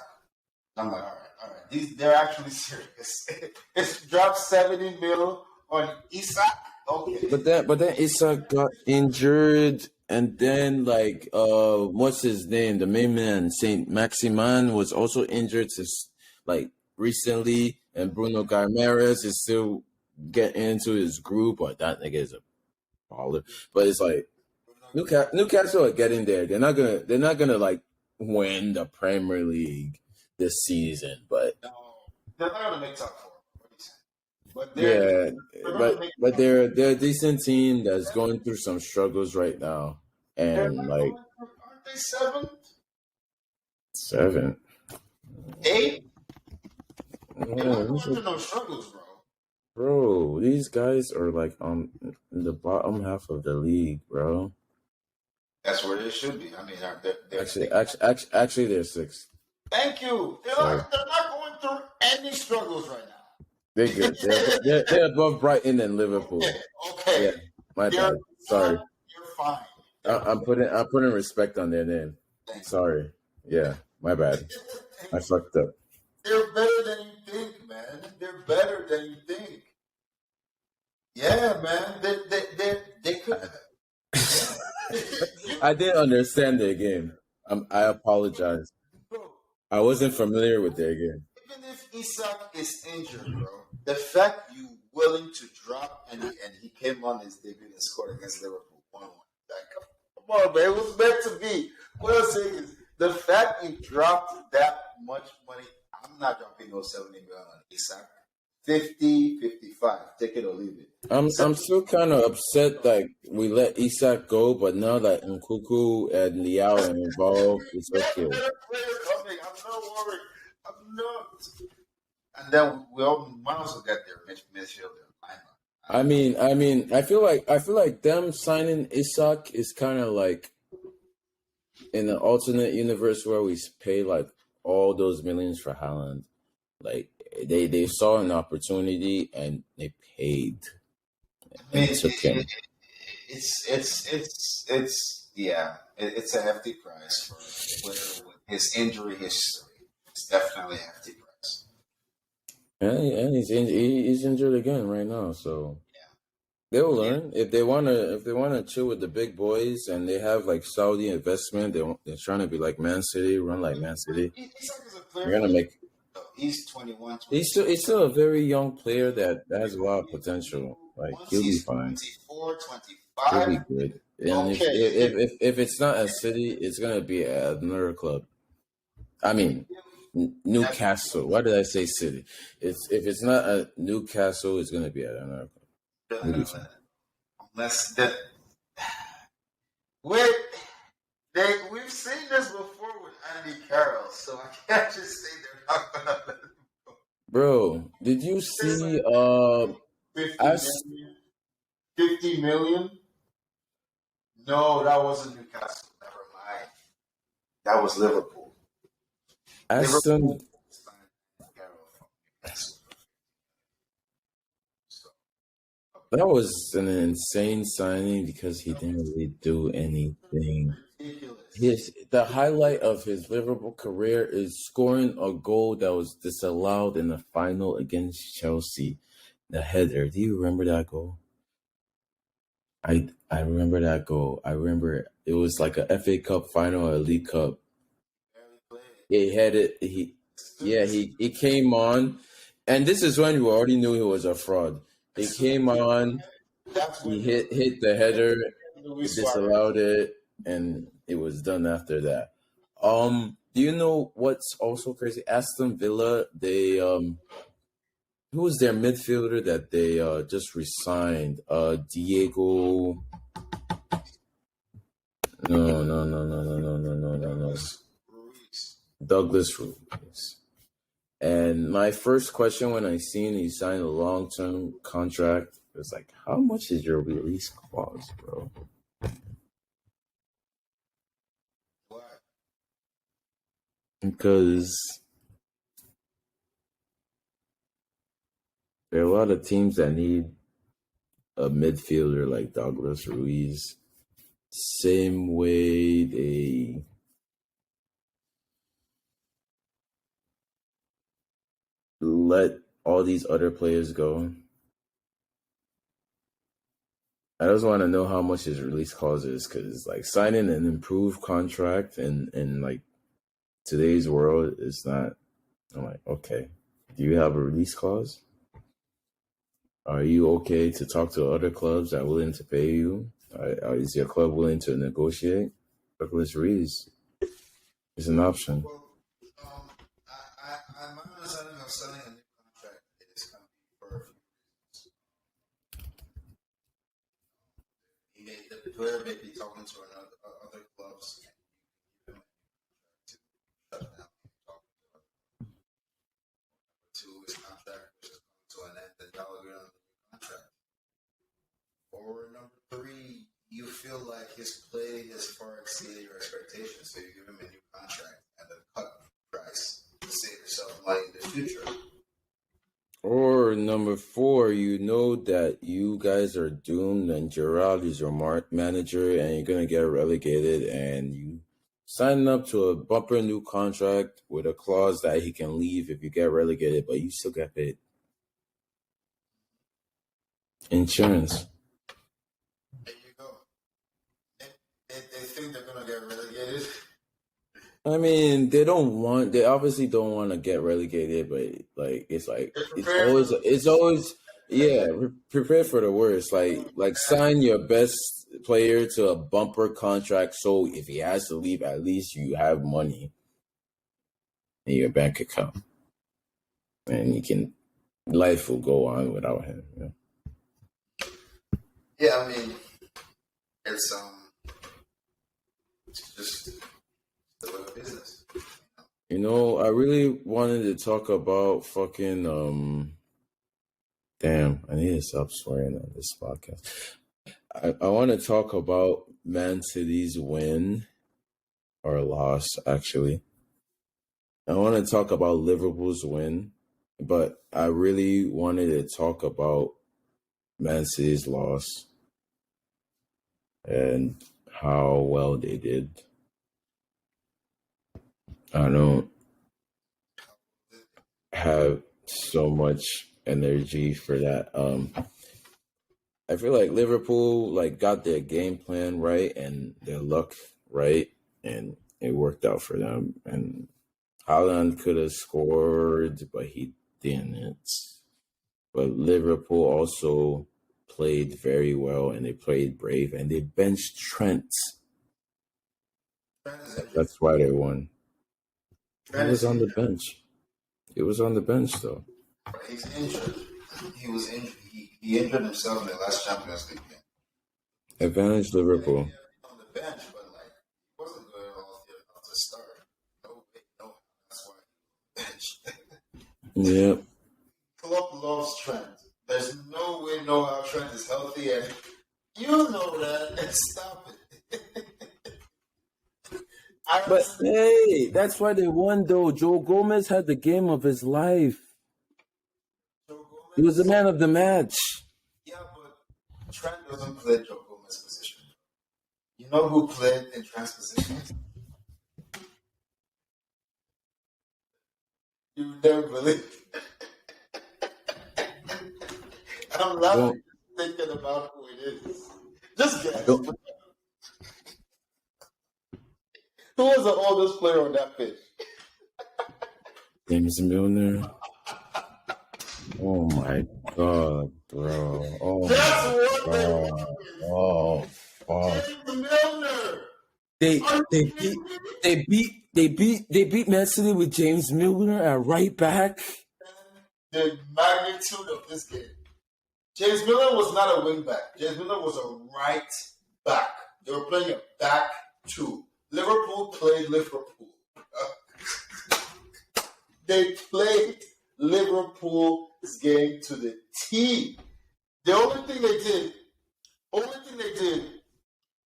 I'm like, all right. They're actually serious. It's dropped 70 mil on Isak. Okay. But then Isak got injured, and then like what's his name? The main man, Saint Maximan, was also injured like recently, and Bruno Guimaraes is still getting into his group. But that nigga is a baller. But it's like Newcastle are getting there. They're not gonna like win the Premier League this season, but no, they're not gonna make top four. But they're a decent team that's going through some struggles right now, and like, aren't they seventh? 7, 8? Yeah, they're not going through no struggles, bro. These guys are like in the bottom half of the league, bro. That's where they should be. I mean, they're actually, they're 6th. Thank you. They're not going through any struggles right now. They're good. They're above Brighton and Liverpool. Okay. Yeah, my bad. Sorry. You're fine. I'm putting respect on their name. Sorry. Yeah, my bad. I fucked up. They're better than you think, man. They're better than you think. Yeah, man. They could. I didn't understand their game. I apologize. I wasn't familiar with their game. Even if Isak is injured, bro, the fact you willing to drop and he came on his debut and scored against Liverpool 1-1. Like, come on, man. It was meant to be. What I'm saying is the fact you dropped that much money, I'm not dropping no 70 million on Isak. 50, 55. Take it or leave it. I'm still kind of upset that we let Isak go, but now that Nkuku and Liao are involved, it's okay. I'm not worried. I'm not. And then we all might also get their midfielder. I mean, I feel like them signing Isak is kind of like in an alternate universe where we pay like all those millions for Haaland. Like they saw an opportunity and they paid. It's a hefty price for a player with his injury history. It's definitely a hefty price. And he's injured again right now, so they'll learn if they wanna chill with the big boys and they have like Saudi investment. They're trying to be like Man City, run like Man City. They're gonna make. He's 21. He's still a very young player that has a lot of potential. Like he'll be fine. 24, 25. He'll be good. And if it's not a City, it's gonna be at another club. I mean, Newcastle. Why did I say City? If it's not a Newcastle, it's gonna be at another club. Unless that. We've seen this before with Andy Carroll, so I can't just say they're not gonna let him go. Bro, did you see 50 million? No, that wasn't Newcastle. Never mind. That was Liverpool. Aston. That was an insane signing because he didn't really do anything. The highlight of his Liverpool career is scoring a goal that was disallowed in the final against Chelsea. The header. Do you remember that goal? I remember that goal. I remember it was like a FA Cup final, or a League Cup. Barely played. He had it. He came on, and this is when we already knew he was a fraud. He As soon came as on, that's he when he was hit the header, Luis Suarez. disallowed it, and it was done after that. Do you know what's also crazy? Aston Villa, they who was their midfielder that they just resigned? Diego. No. Douglas Ruiz. Douglas Ruiz. And my first question when I seen he signed a long term contract was like, how much is your release clause, bro? Why? Because there are a lot of teams that need a midfielder like Douglas Ruiz. Same way they let all these other players go. I just want to know how much his release clause is, because like signing an improved contract in like today's world is not. I'm like, okay, do you have a release clause? Are you okay to talk to other clubs that are willing to pay you? Is your club willing to negotiate? Douglas Ruiz is an option. Well, my understanding of selling a new contract is going to be for a few reasons. The player may be talking to other clubs and you give him a new contract to shut down. Talking to his contract, which is coming to an end, then y'all agree on the new contract. Or number three, you feel like his play has far exceeded your expectations, so you give him a new contract at a cut price to save yourself money in the future. Or number four, you know that you guys are doomed and Gerard is your manager and you're going to get relegated, and you sign up to a bumper new contract with a clause that he can leave if you get relegated, but you still get paid. Insurance. There you go. They think they're going to get relegated. I mean, they obviously don't want to get relegated, but like it's always yeah, prepare for the worst. Like sign your best player to a bumper contract, so if he has to leave, at least you have money in your bank account, and life will go on without him. You know? Yeah, I mean, it's just the way of business. You know, I really wanted to talk about fucking damn, I need to stop swearing on this podcast. I want to talk about Man City's win or loss, actually. I want to talk about Liverpool's win, but I really wanted to talk about Man City's loss and how well they did. I don't have so much energy for that. I feel like Liverpool got their game plan right and their luck right, and it worked out for them. And Haaland could have scored, but he didn't. But Liverpool also played very well, and they played brave, and they benched Trent. That's why they won. He was on the bench. He was on the bench, though. He's injured. He was injured. He injured himself in the last Champions League game. Advantage Liverpool. On the bench, but he wasn't good enough to start. No, that's why he benched. Yep. Klopp loves Trent. There's no way, no how Trent is healthy, and you know that. And stop it. But hey, that's why they won, though. Joe Gomez had the game of his life. He was the man of the match. Yeah, but Trent doesn't play Joe Gomez's position. You know who played in Trent's position? You would never believe. I'm laughing thinking about who it is. Just guess. Don't- Who was the oldest player on that pitch? James Milner. Oh my god, bro. Oh That's my what they god. wanted. Oh fuck. James Milner. They Are you they kidding beat me? they beat Man City with James Milner at right back. The magnitude of this game. James Miller was not a wing back. James Miller was a right back. They were playing a back two. Liverpool played Liverpool. They played Liverpool's game to the T. The only thing they did,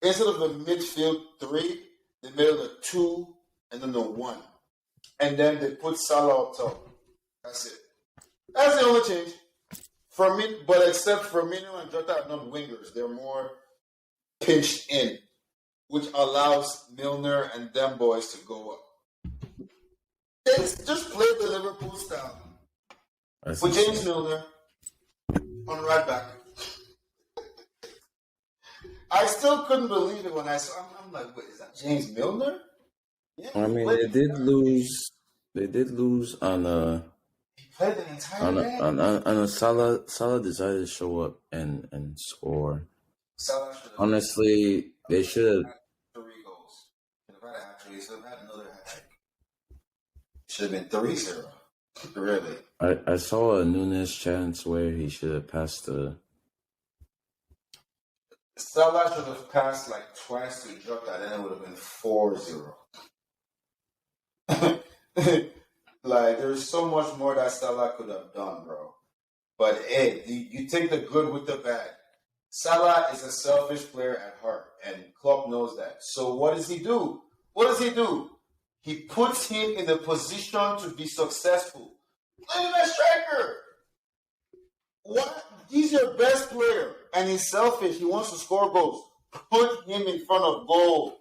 instead of the midfield three, they made it a two and then the one. And then they put Salah up top. That's it. That's the only change. But except Firmino and Jota are not wingers. They're more pinched in, which allows Milner and them boys to go up. They just played the Liverpool style. With James Milner on right back. I still couldn't believe it when I saw him. I'm like, wait, is that James Milner? Yeah, I mean, they did lose. They did lose on a. He played the entire game. On a Salah decided to show up and score. Salah should have Honestly, they should have. 3 goals. Should have had a hat trick. He should have had another hat trick. Should have been 3-0. Really. I saw a Nunes chance where he should have passed the. Salah should have passed like twice to Jota, then it would have been 4-0. Like, there's so much more that Salah could have done, bro. But hey, you take the good with the bad. Salah is a selfish player at heart, and Klopp knows that. So what does he do? He puts him in a position to be successful. Play him as striker. What? He's your best player, and he's selfish. He wants to score goals. Put him in front of goal.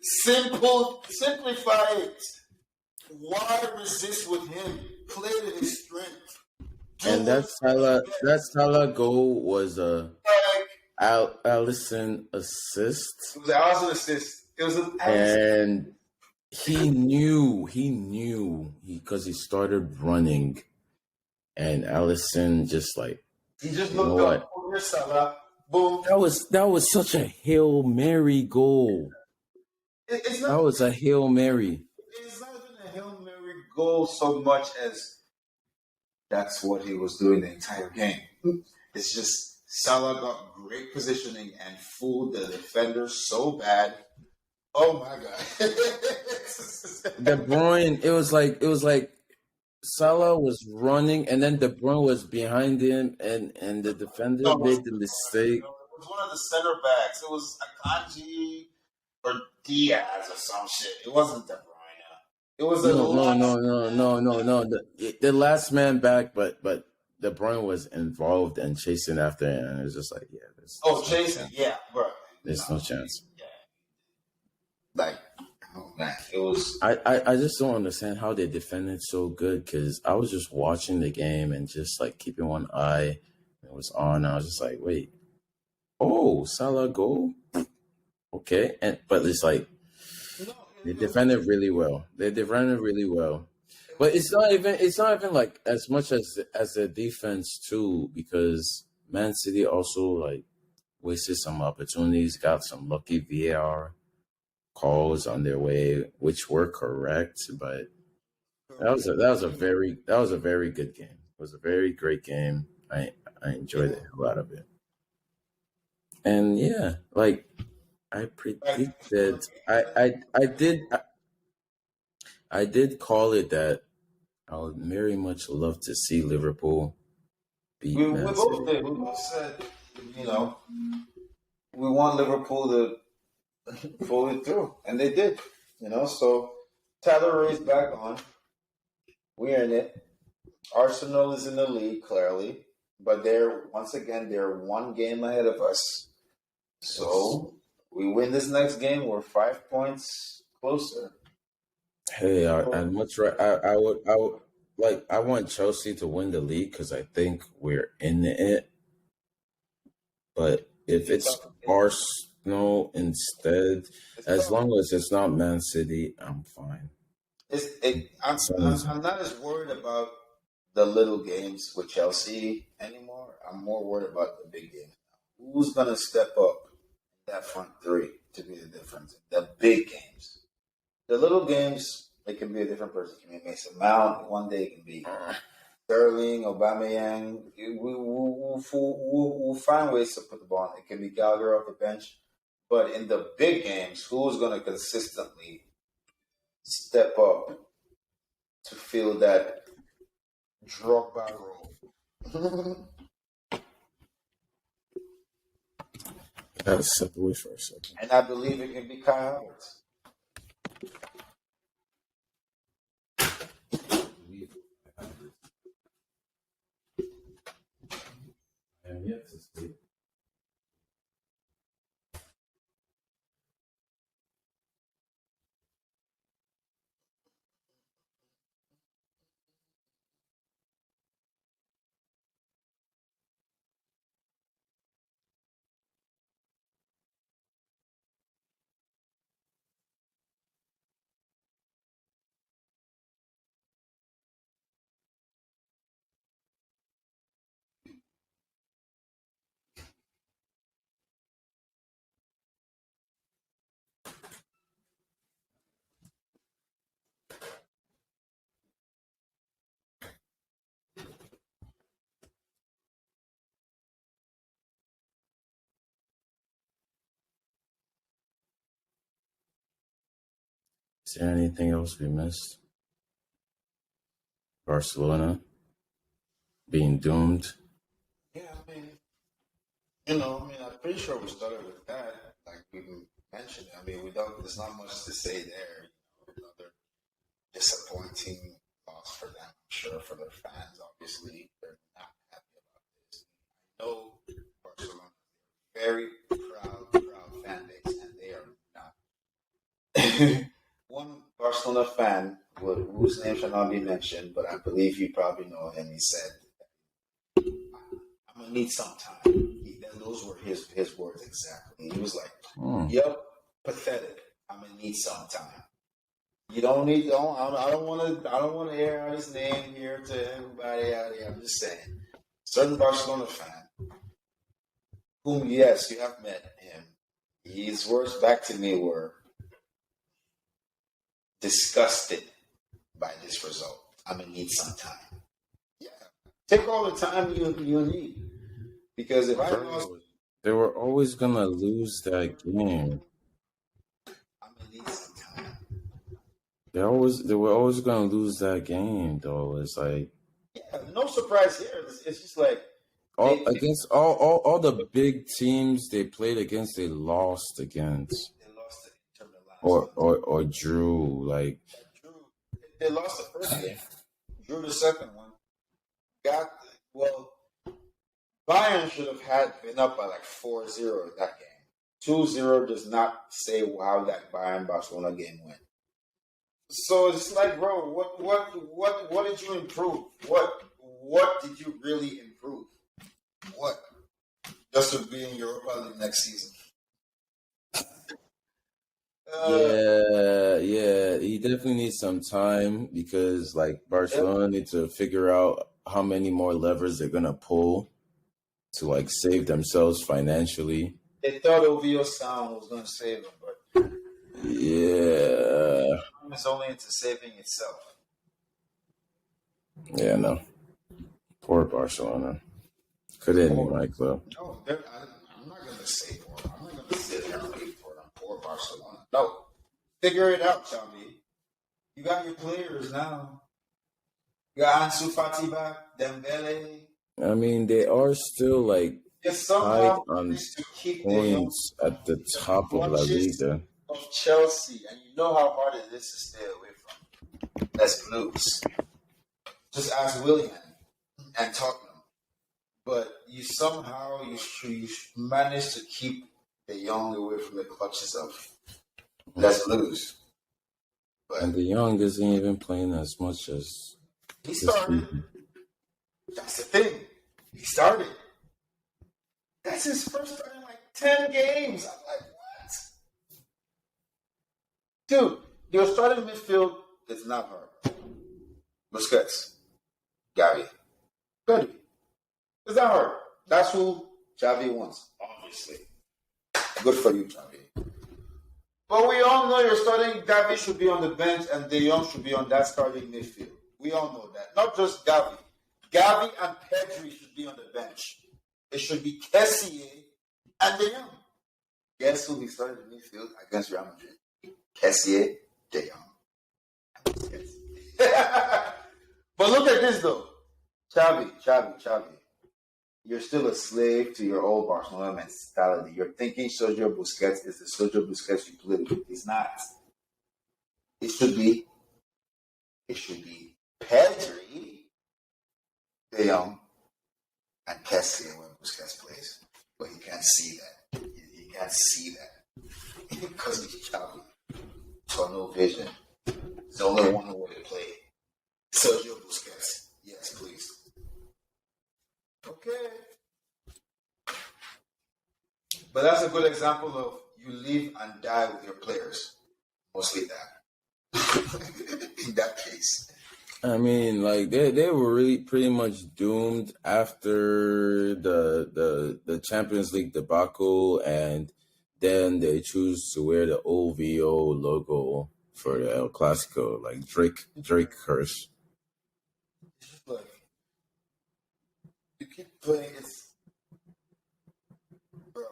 Simplify it. Why resist with him? Play to his strength. And that Salah goal was a Alisson assist. It was an Alisson assist. It was an Alisson. And he knew because he started running, and Alisson just like he just looked up over Salah. Boom. That was such a Hail Mary goal. That was a Hail Mary. It's not even a Hail Mary goal so much as that's what he was doing the entire game. It's just Salah got great positioning and fooled the defenders so bad. Oh my god! De Bruyne, it was like Salah was running, and then De Bruyne was behind him, and the defender made the mistake. It was one of the center backs. It was Akanji or Diaz or some shit. It wasn't De Bruyne. It was no. The last man back, but De Bruyne was involved and chasing after him, and it was just like, yeah. Chasing, yeah, bro. There's no chance. Yeah. Like, oh man, it was. I just don't understand how they defended so good, because I was just watching the game and just like keeping one eye. It was on. I was just like, wait, Salah goal, okay, but it's like they defended really well. But it's not even like as much as the defense too, because Man City also like wasted some opportunities, got some lucky VAR calls on their way, which were correct, but that was a very good game. It was a very great game. I enjoyed the hell out of it. And yeah, like I predicted, I did call it that I would very much love to see Liverpool beat Man City. Both did. We both said, we want Liverpool to pull it through, and they did. So Tyler Ray's back on. We're in it. Arsenal is in the lead, clearly, but they're one game ahead of us. So we win this next game, we're 5 points closer. Hey, I'd much I would like, I want Chelsea to win the league because I think we're in it. But If It's it's tough. Arsenal instead, It's as tough. long as it's not Man City, I'm fine. I'm not as worried about the little games with Chelsea anymore. I'm more worried about the big games. Who's gonna step up that front three to be the difference? The big games. The little games, it can be a different person. It can be Mason Mount. One day it can be Sterling, Aubameyang. We'll find ways to put the ball in. It can be Gallagher off the bench. But in the big games, who's going to consistently step up to fill that Drogba role? Gotta step away for a second. And I believe it can be Kyle Havertz. And yet to sleep. Is there anything else we missed? Barcelona being doomed. Yeah, I mean, I'm pretty sure we started with that. Like we mentioned, I mean, we don't. There's not much to say there. Another disappointing loss for them. I'm sure for their fans, obviously, they're not happy about this. I know Barcelona, very proud fan base, and they are not. One Barcelona fan, whose name shall not be mentioned, but I believe you probably know him. He said, "I'm gonna need some time." Those were his words exactly. He was like, "Yep, pathetic. I'm gonna need some time." You don't need. I don't want to. I don't want to air out his name here to everybody out here. I'm just saying, certain Barcelona fan, whom yes, you have met him. His words back to me were disgusted by this result. I'm gonna need some time. Yeah, take all the time you need. Because if I lost, They were always gonna lose that game. I'm gonna need some time. They were always gonna lose that game though. It's like No surprise here. It's just like all the big teams they played against, they lost against. They lost to Inter Milan. Or drew. Like they lost the first game, drew the second one. Bayern should have been up by like 4-0 in that game. 2-0 does not say how that Bayern Barcelona game went. So it's like, bro, what did you improve? What did you really improve? What? Just to be in Europa League next season. Yeah. He definitely needs some time because like Barcelona need to figure out how many more levers they're gonna pull to like save themselves financially. They thought OVO sound was gonna save them, but yeah, it's only into saving itself. Yeah, no. Poor Barcelona. Couldn't be my club. No, I'm not gonna say poor. I'm not gonna sit here and wait for them. Poor Barcelona. No, figure it out, Xavi. You got your players now. You got Ansu Fati back, Dembele. I mean, they are still like tied on to keep points at the top of La Liga. Of Chelsea, and you know how hard it is to stay away from. That's Blues. Just ask William and Tottenham. But you somehow you manage to keep the young away from the clutches of Let's Blues. But and the young isn't even playing as much as he started. That's the thing. He started. That's his first start in like 10 games. I'm like, what? Dude, your starting midfield is not hard. Busquets, Gavi, Pedri. It's not hard. That's who Xavi wants, obviously. Good for you, Xavi. But we all know your starting Gavi should be on the bench and De Jong should be on that starting midfield. We all know that. Not just Gavi. Gavi and Pedri should be on the bench. It should be Kessie and De Jong. Guess who he started in midfield against Real Madrid? Kessie, De Jong. But look at this though. Xavi. You're still a slave to your old Barcelona mentality. You're thinking Sergio Busquets is the Sergio Busquets you played with. He's not. It should be Pedri, De Jong, and Kessie when Busquets plays. But he can't see that. He can't see that. Because he's Xavi. Tunnel vision. There's only one way to play. Sergio Busquets. Yes, please. Okay. But that's a good example of you live and die with your players. Mostly that. In that case. I mean, like they were really pretty much doomed after the Champions League debacle, and then they choose to wear the OVO logo for the El Clasico, like Drake curse. Look, you keep playing. It's bro.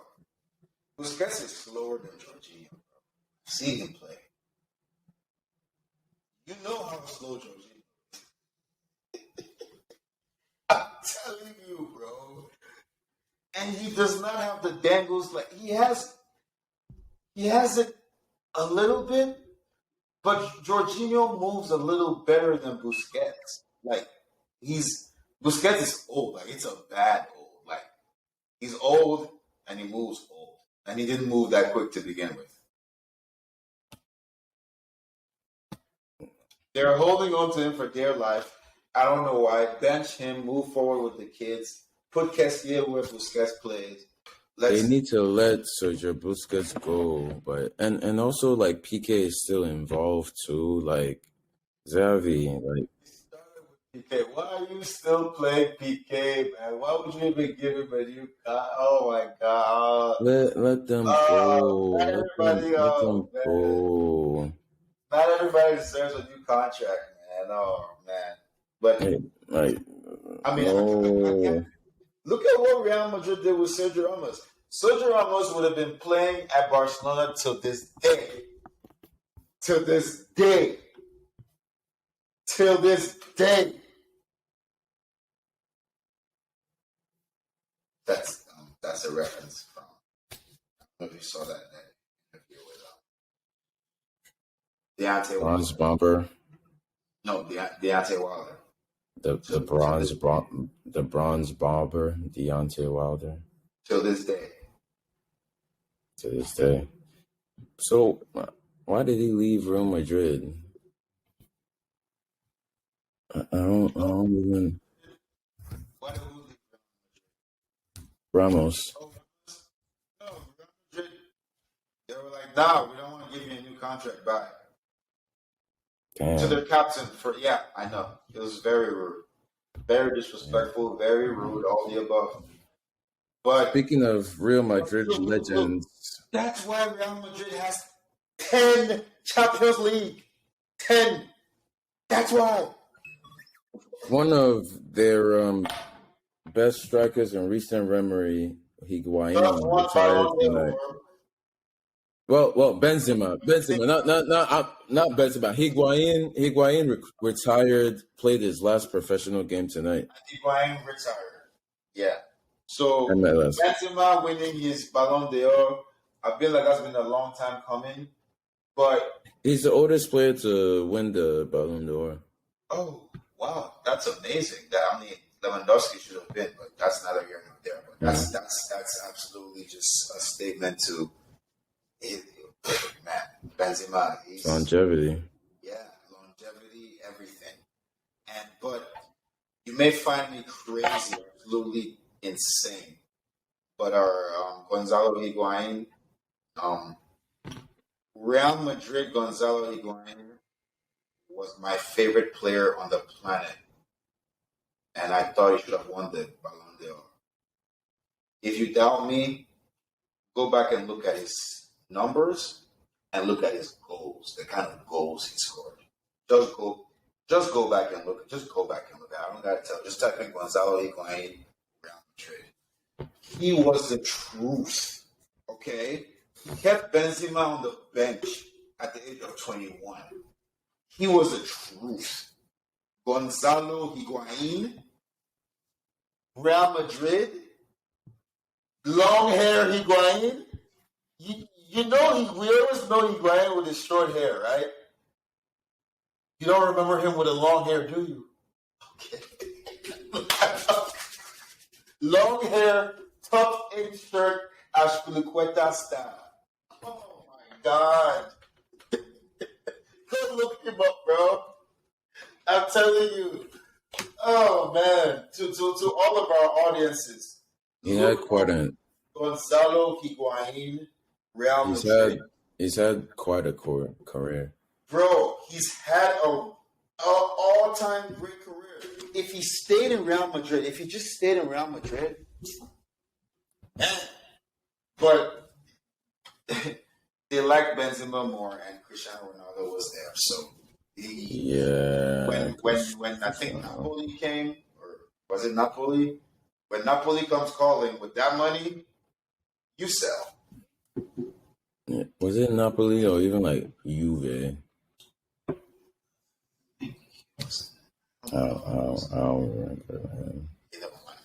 Busquets is slower than Jorginho. Bro. See him play. You know how slow Jorginho. I'm telling you, bro. And he does not have the dangles like he has it a little bit, but Jorginho moves a little better than Busquets. Like Busquets is old, like it's a bad old. Like he's old and he moves old. And he didn't move that quick to begin with. They're holding on to him for dear life. I don't know why. Bench him, move forward with the kids, put Kessie where Busquets plays. They need to let Sergio Busquets go, but and also like PK is still involved too. Like Xavi, like PK, why are you still playing PK, man? Why would you even give him a new Oh my god! let them go. Let them man. go. Not everybody deserves a new contract, man. Oh man, but Hey, like I mean, no. Look at what Real Madrid did with Sergio Ramos. Sergio Ramos would have been playing at Barcelona till this day. Till this day. Till this day. That's a reference from. I don't know if you saw that interview with Deontay Bronze Wilder. bomber. No, Deontay Wilder. The bronze bomber, Deontay Wilder. Till this day. To this day. So why did he leave Real Madrid? I don't even. Why did we leave? Ramos. Oh, no, Real Madrid. They were like, nah, we don't want to give you a new contract back. Damn. To their captain I know. It was very rude. Very disrespectful, very rude, all the above. But speaking of Real Madrid legends, that's why Real Madrid has 10 Champions League. 10. That's why. one of their best strikers in recent memory, Higuain, retired tonight. Well, Benzema, not Benzema. Higuain retired, played his last professional game tonight. Higuain retired. Yeah. So Benzema winning his Ballon d'Or, I feel like that's been a long time coming. But he's the oldest player to win the Ballon d'Or. Oh, wow, that's amazing. Lewandowski should have been, but that's neither here nor there. But that's absolutely just a statement to. Man, Benzema. Longevity. Yeah, longevity, everything. But you may find me crazy, absolutely insane. but our Gonzalo Higuain, um, Real Madrid Gonzalo Higuain was my favorite player on the planet, and I thought he should have won the Ballon d'Or. If you doubt me, go back and look at his numbers and look at his goals, the kind of goals he scored. Just go, just go back and look. Just go back and look at. I don't gotta tell. Just type in Gonzalo Higuain, Real Madrid. He was the truth. Okay, he kept Benzema on the bench at the age of 21. He was the truth. Gonzalo Higuain, Real Madrid, long hair Higuain. You know, we always know Higuain with his short hair, right? You don't remember him with a long hair, do you? Okay. Long hair, tucked in shirt, Ashpilicueta style. Oh my God. Go look him up, bro. I'm telling you. Oh man. To all of our audiences. He had quite a Gonzalo Higuain, Real Madrid. He's had quite a career. Bro, he's had a all-time great career. If he stayed in Real Madrid, if he just stayed in Real Madrid, but they liked Benzema more, and Cristiano Ronaldo was there. So when I think Napoli came, or was it Napoli? When Napoli comes calling with that money, you sell. Yeah. Was it Napoli or even like Juve? I don't remember.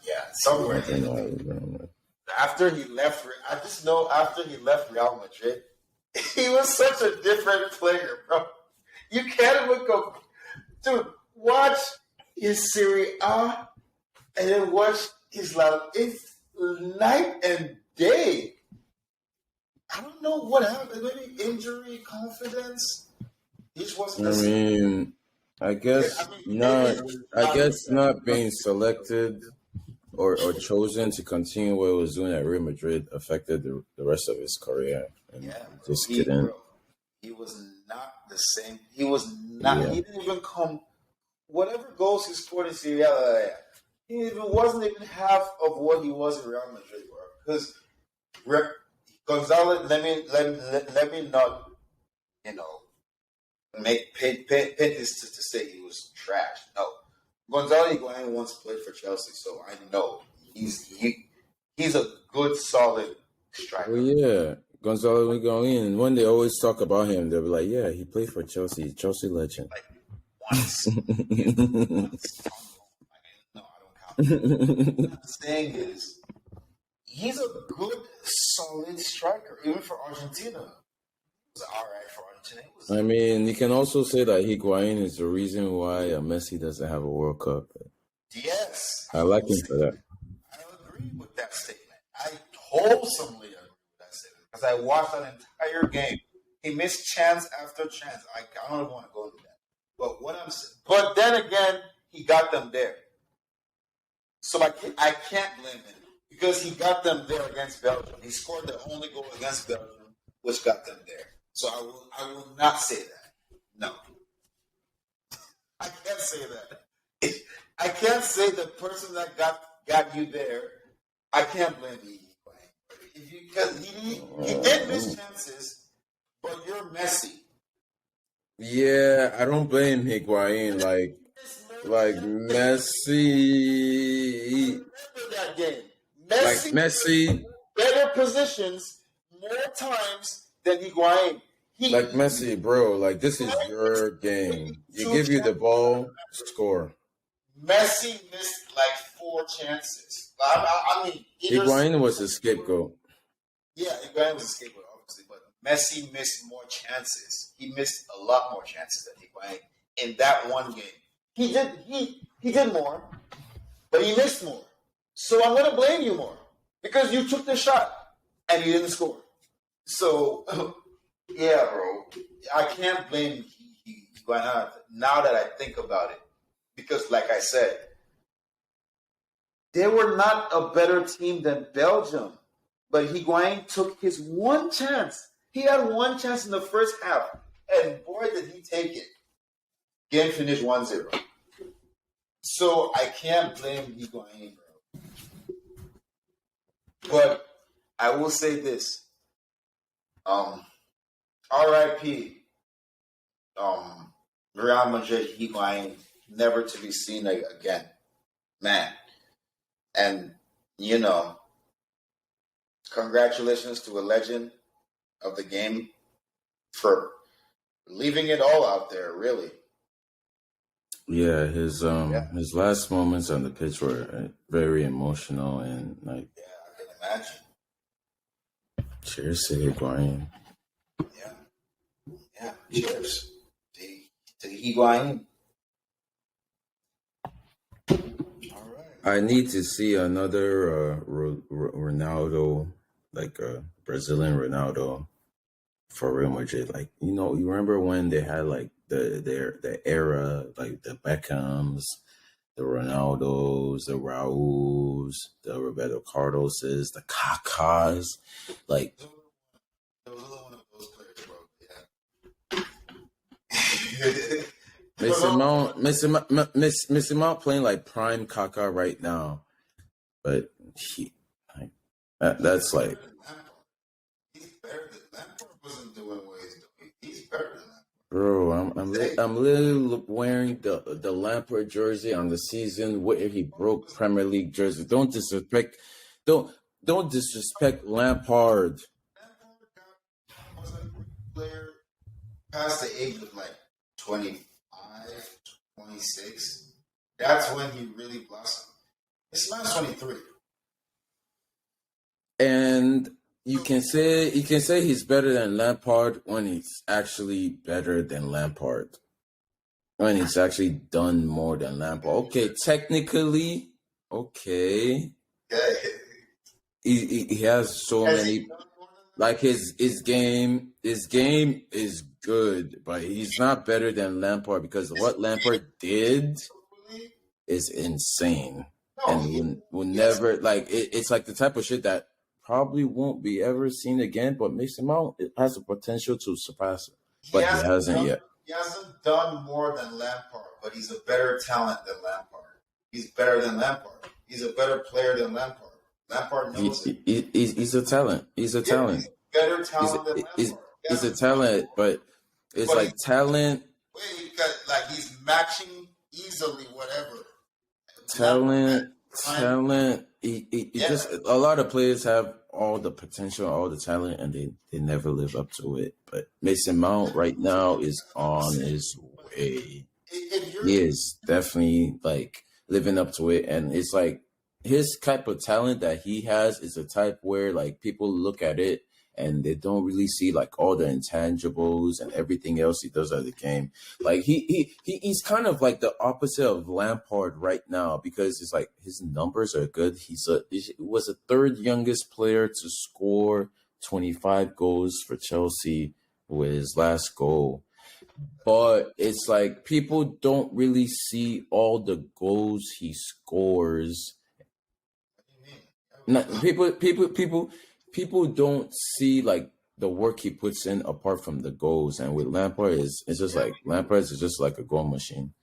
Yeah, somewhere. After he left, I just know after he left Real Madrid, he was such a different player, bro. You can't even go, dude. Watch his Serie A, and then watch his life. It's night and day. I don't know what happened. Maybe injury, confidence. He just wasn't. I mean, I guess not being selected or chosen to continue what he was doing at Real Madrid affected the rest of his career. And Yeah, just kidding. He was not the same. He was not. Yeah. He didn't even come. Whatever goals he scored in Serie A, he wasn't even half of what he was in Real Madrid, bro. Because Gonzalo, let me not, paint this to say he was trash. No, Gonzalo Higuain once played for Chelsea, so I know he's a good, solid striker. Well, yeah, Gonzalo Higuain. And when they always talk about him, they'll be like, "Yeah, he played for Chelsea, Chelsea legend." Like once. No, I don't count. What I'm saying is, he's a good, solid striker, even for Argentina. It was all right for Argentina. I mean, you can also say that Higuain is the reason why Messi doesn't have a World Cup. Yes. I like him for that. I agree with that statement. I wholesomely agree with that statement because I watched an entire game. He missed chance after chance. I don't want to go into that. But then again, he got them there. So I can't blame him because he got them there against Belgium. He scored the only goal against Belgium, which got them there. So I will not say that. No. I can't say that. I can't say the person that got you there, I can't blame you. Because he did miss chances, but you're Messi. Yeah, I don't blame Higuain. Like Messi. Remember that game. Messi. Better positions more times than Higuain. Like Messi, bro. Like, this is your game. You give you the ball, score. Messi missed like 4 chances. I mean, Higuain was a scapegoat. Yeah, Higuain was a scapegoat, obviously, but Messi missed more chances. He missed a lot more chances than Higuain in that one game. He did more, but he missed more. So I'm gonna blame you more because you took the shot and you didn't score. So yeah, bro, I can't blame Higuain now that I think about it because, like I said, they were not a better team than Belgium. But Higuain took his one chance. He had one chance in the first half, and boy, did he take it. Game finished 1-0. So I can't blame Higuain, bro. But I will say this. R.I.P. Real Madrid Higuain, never to be seen again. Man. And, congratulations to a legend of the game for leaving it all out there, really. Yeah, his last moments on the pitch were very emotional and like. Yeah, I can imagine. Cheers to Higuain. Yeah. Cheers to Higuain. All right. I need to see another Ronaldo, like a Brazilian Ronaldo, for Real Madrid. Like, you remember when they had like the era, like the Beckhams, the Ronaldos, the Rauls, the Roberto Carloses, the Kakas, like. There was another one of those players, bro. Yeah. Missy Mount playing like prime Kaka right now, but that's like. He's better than Lampard. Wasn't doing what he's doing. He's better than Lampard. Bro, I'm literally wearing the Lampard jersey on the season where he broke Premier League jersey. Don't disrespect Lampard. Was a great player past the age of like 25, 26. That's when he really blossomed. It's last 23. And you can say he's better than Lampard when he's actually better than Lampard. When he's actually done more than Lampard. Okay, technically, okay. He has so many. Like his game is good, but he's not better than Lampard because what Lampard did is insane, and will never like it's like the type of shit that probably won't be ever seen again. But Mason Mount, it has the potential to surpass it, but he hasn't yet. He hasn't done more than Lampard, but he's a better talent than Lampard. He's better than Lampard. He's a better player than Lampard. Lampard knows it. He's a talent. He's a talent. He's better talent than Lampard. He's a talent, but it's like talent. Wait, like he's matching easily whatever. Talent. He just a lot of players have all the potential, all the talent, and they never live up to it. But Mason Mount right now is on his way. He is definitely like living up to it, and it's like his type of talent that he has is a type where like people look at it and they don't really see like all the intangibles and everything else he does at the game. Like he's kind of like the opposite of Lampard right now because it's like his numbers are good. He was the third youngest player to score 25 goals for Chelsea with his last goal. But it's like people don't really see all the goals he scores. People don't see like the work he puts in apart from the goals. And with Lampard, it's just like Lampard is just like a goal machine.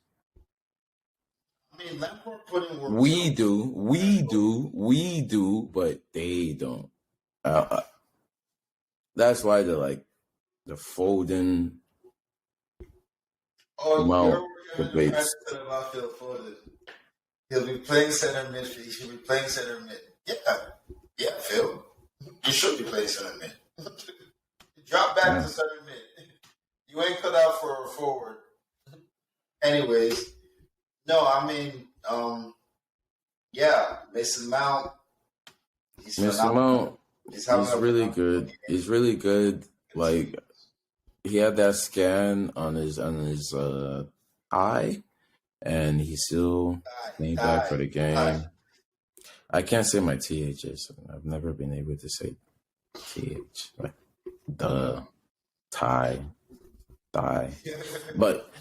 I mean, Lampard put in work. We do, but they don't. That's why they're like the Foden. Mount debates. He'll be playing center mid. He should be playing center mid. Yeah, Phil. You should be playing center mid. Drop back to center mid. You ain't cut out for a forward. Anyways, no, I mean, Mason Mount. He's really good. He's really good. Like he had that scan on his eye, and he still came back for the game. I can't say my THs. I've never been able to say TH. Like thigh. But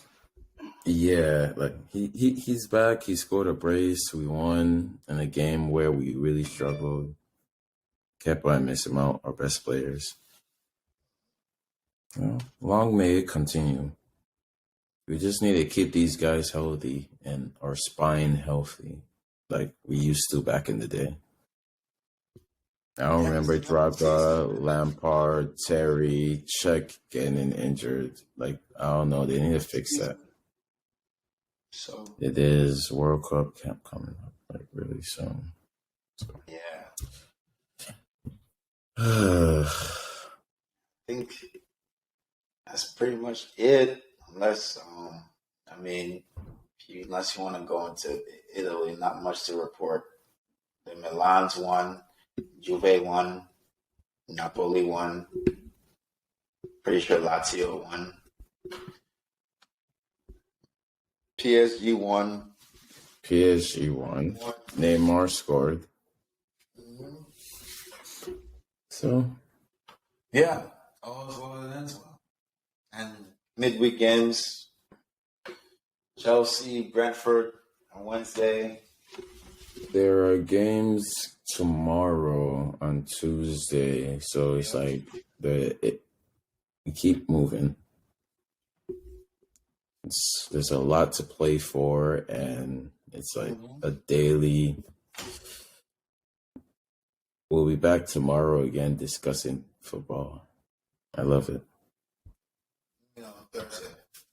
yeah, like he's back. He scored a brace. We won in a game where we really struggled. Kepa and Mason Mount are best players. Long may it continue. We just need to keep these guys healthy and our spine healthy, like we used to back in the day. I don't remember Drogba, Lampard, Terry, Czech getting injured. Like, I don't know. They need to fix that. So it is World Cup camp coming up, like really soon. So. Yeah. I think that's pretty much it. Unless, unless you want to go into Italy, not much to report. The Milan's won, Juve won, Napoli won. Pretty sure Lazio won. PSG won. PSG won. Neymar scored. Mm-hmm. So, yeah, all is well that ends well. And midweek games: Chelsea, Brentford on Wednesday. There are games tomorrow on Tuesday, so it's like we keep moving. There's a lot to play for, and it's like a daily. We'll be back tomorrow again discussing football. I love it. Thursday,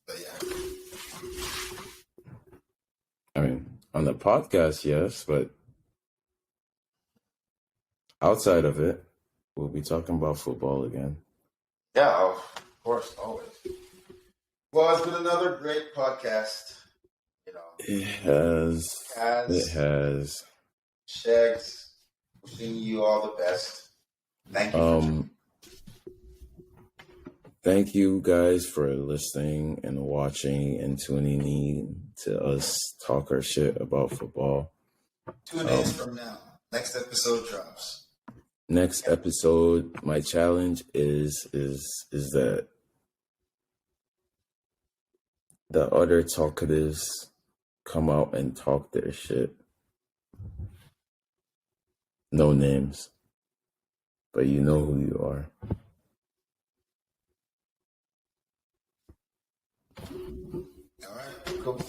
but yeah. I mean, on the podcast, yes, but outside of it, we'll be talking about football again. Yeah, of course, always. Well, it's been another great podcast. It has. It has. Shags, wishing you all the best. Thank you. Thank you guys for listening and watching and tuning in to us talk our shit about football. 2 days from now, next episode drops. Next episode, my challenge is that the other talkatives come out and talk their shit. No names, but you know who you are. All right, cool.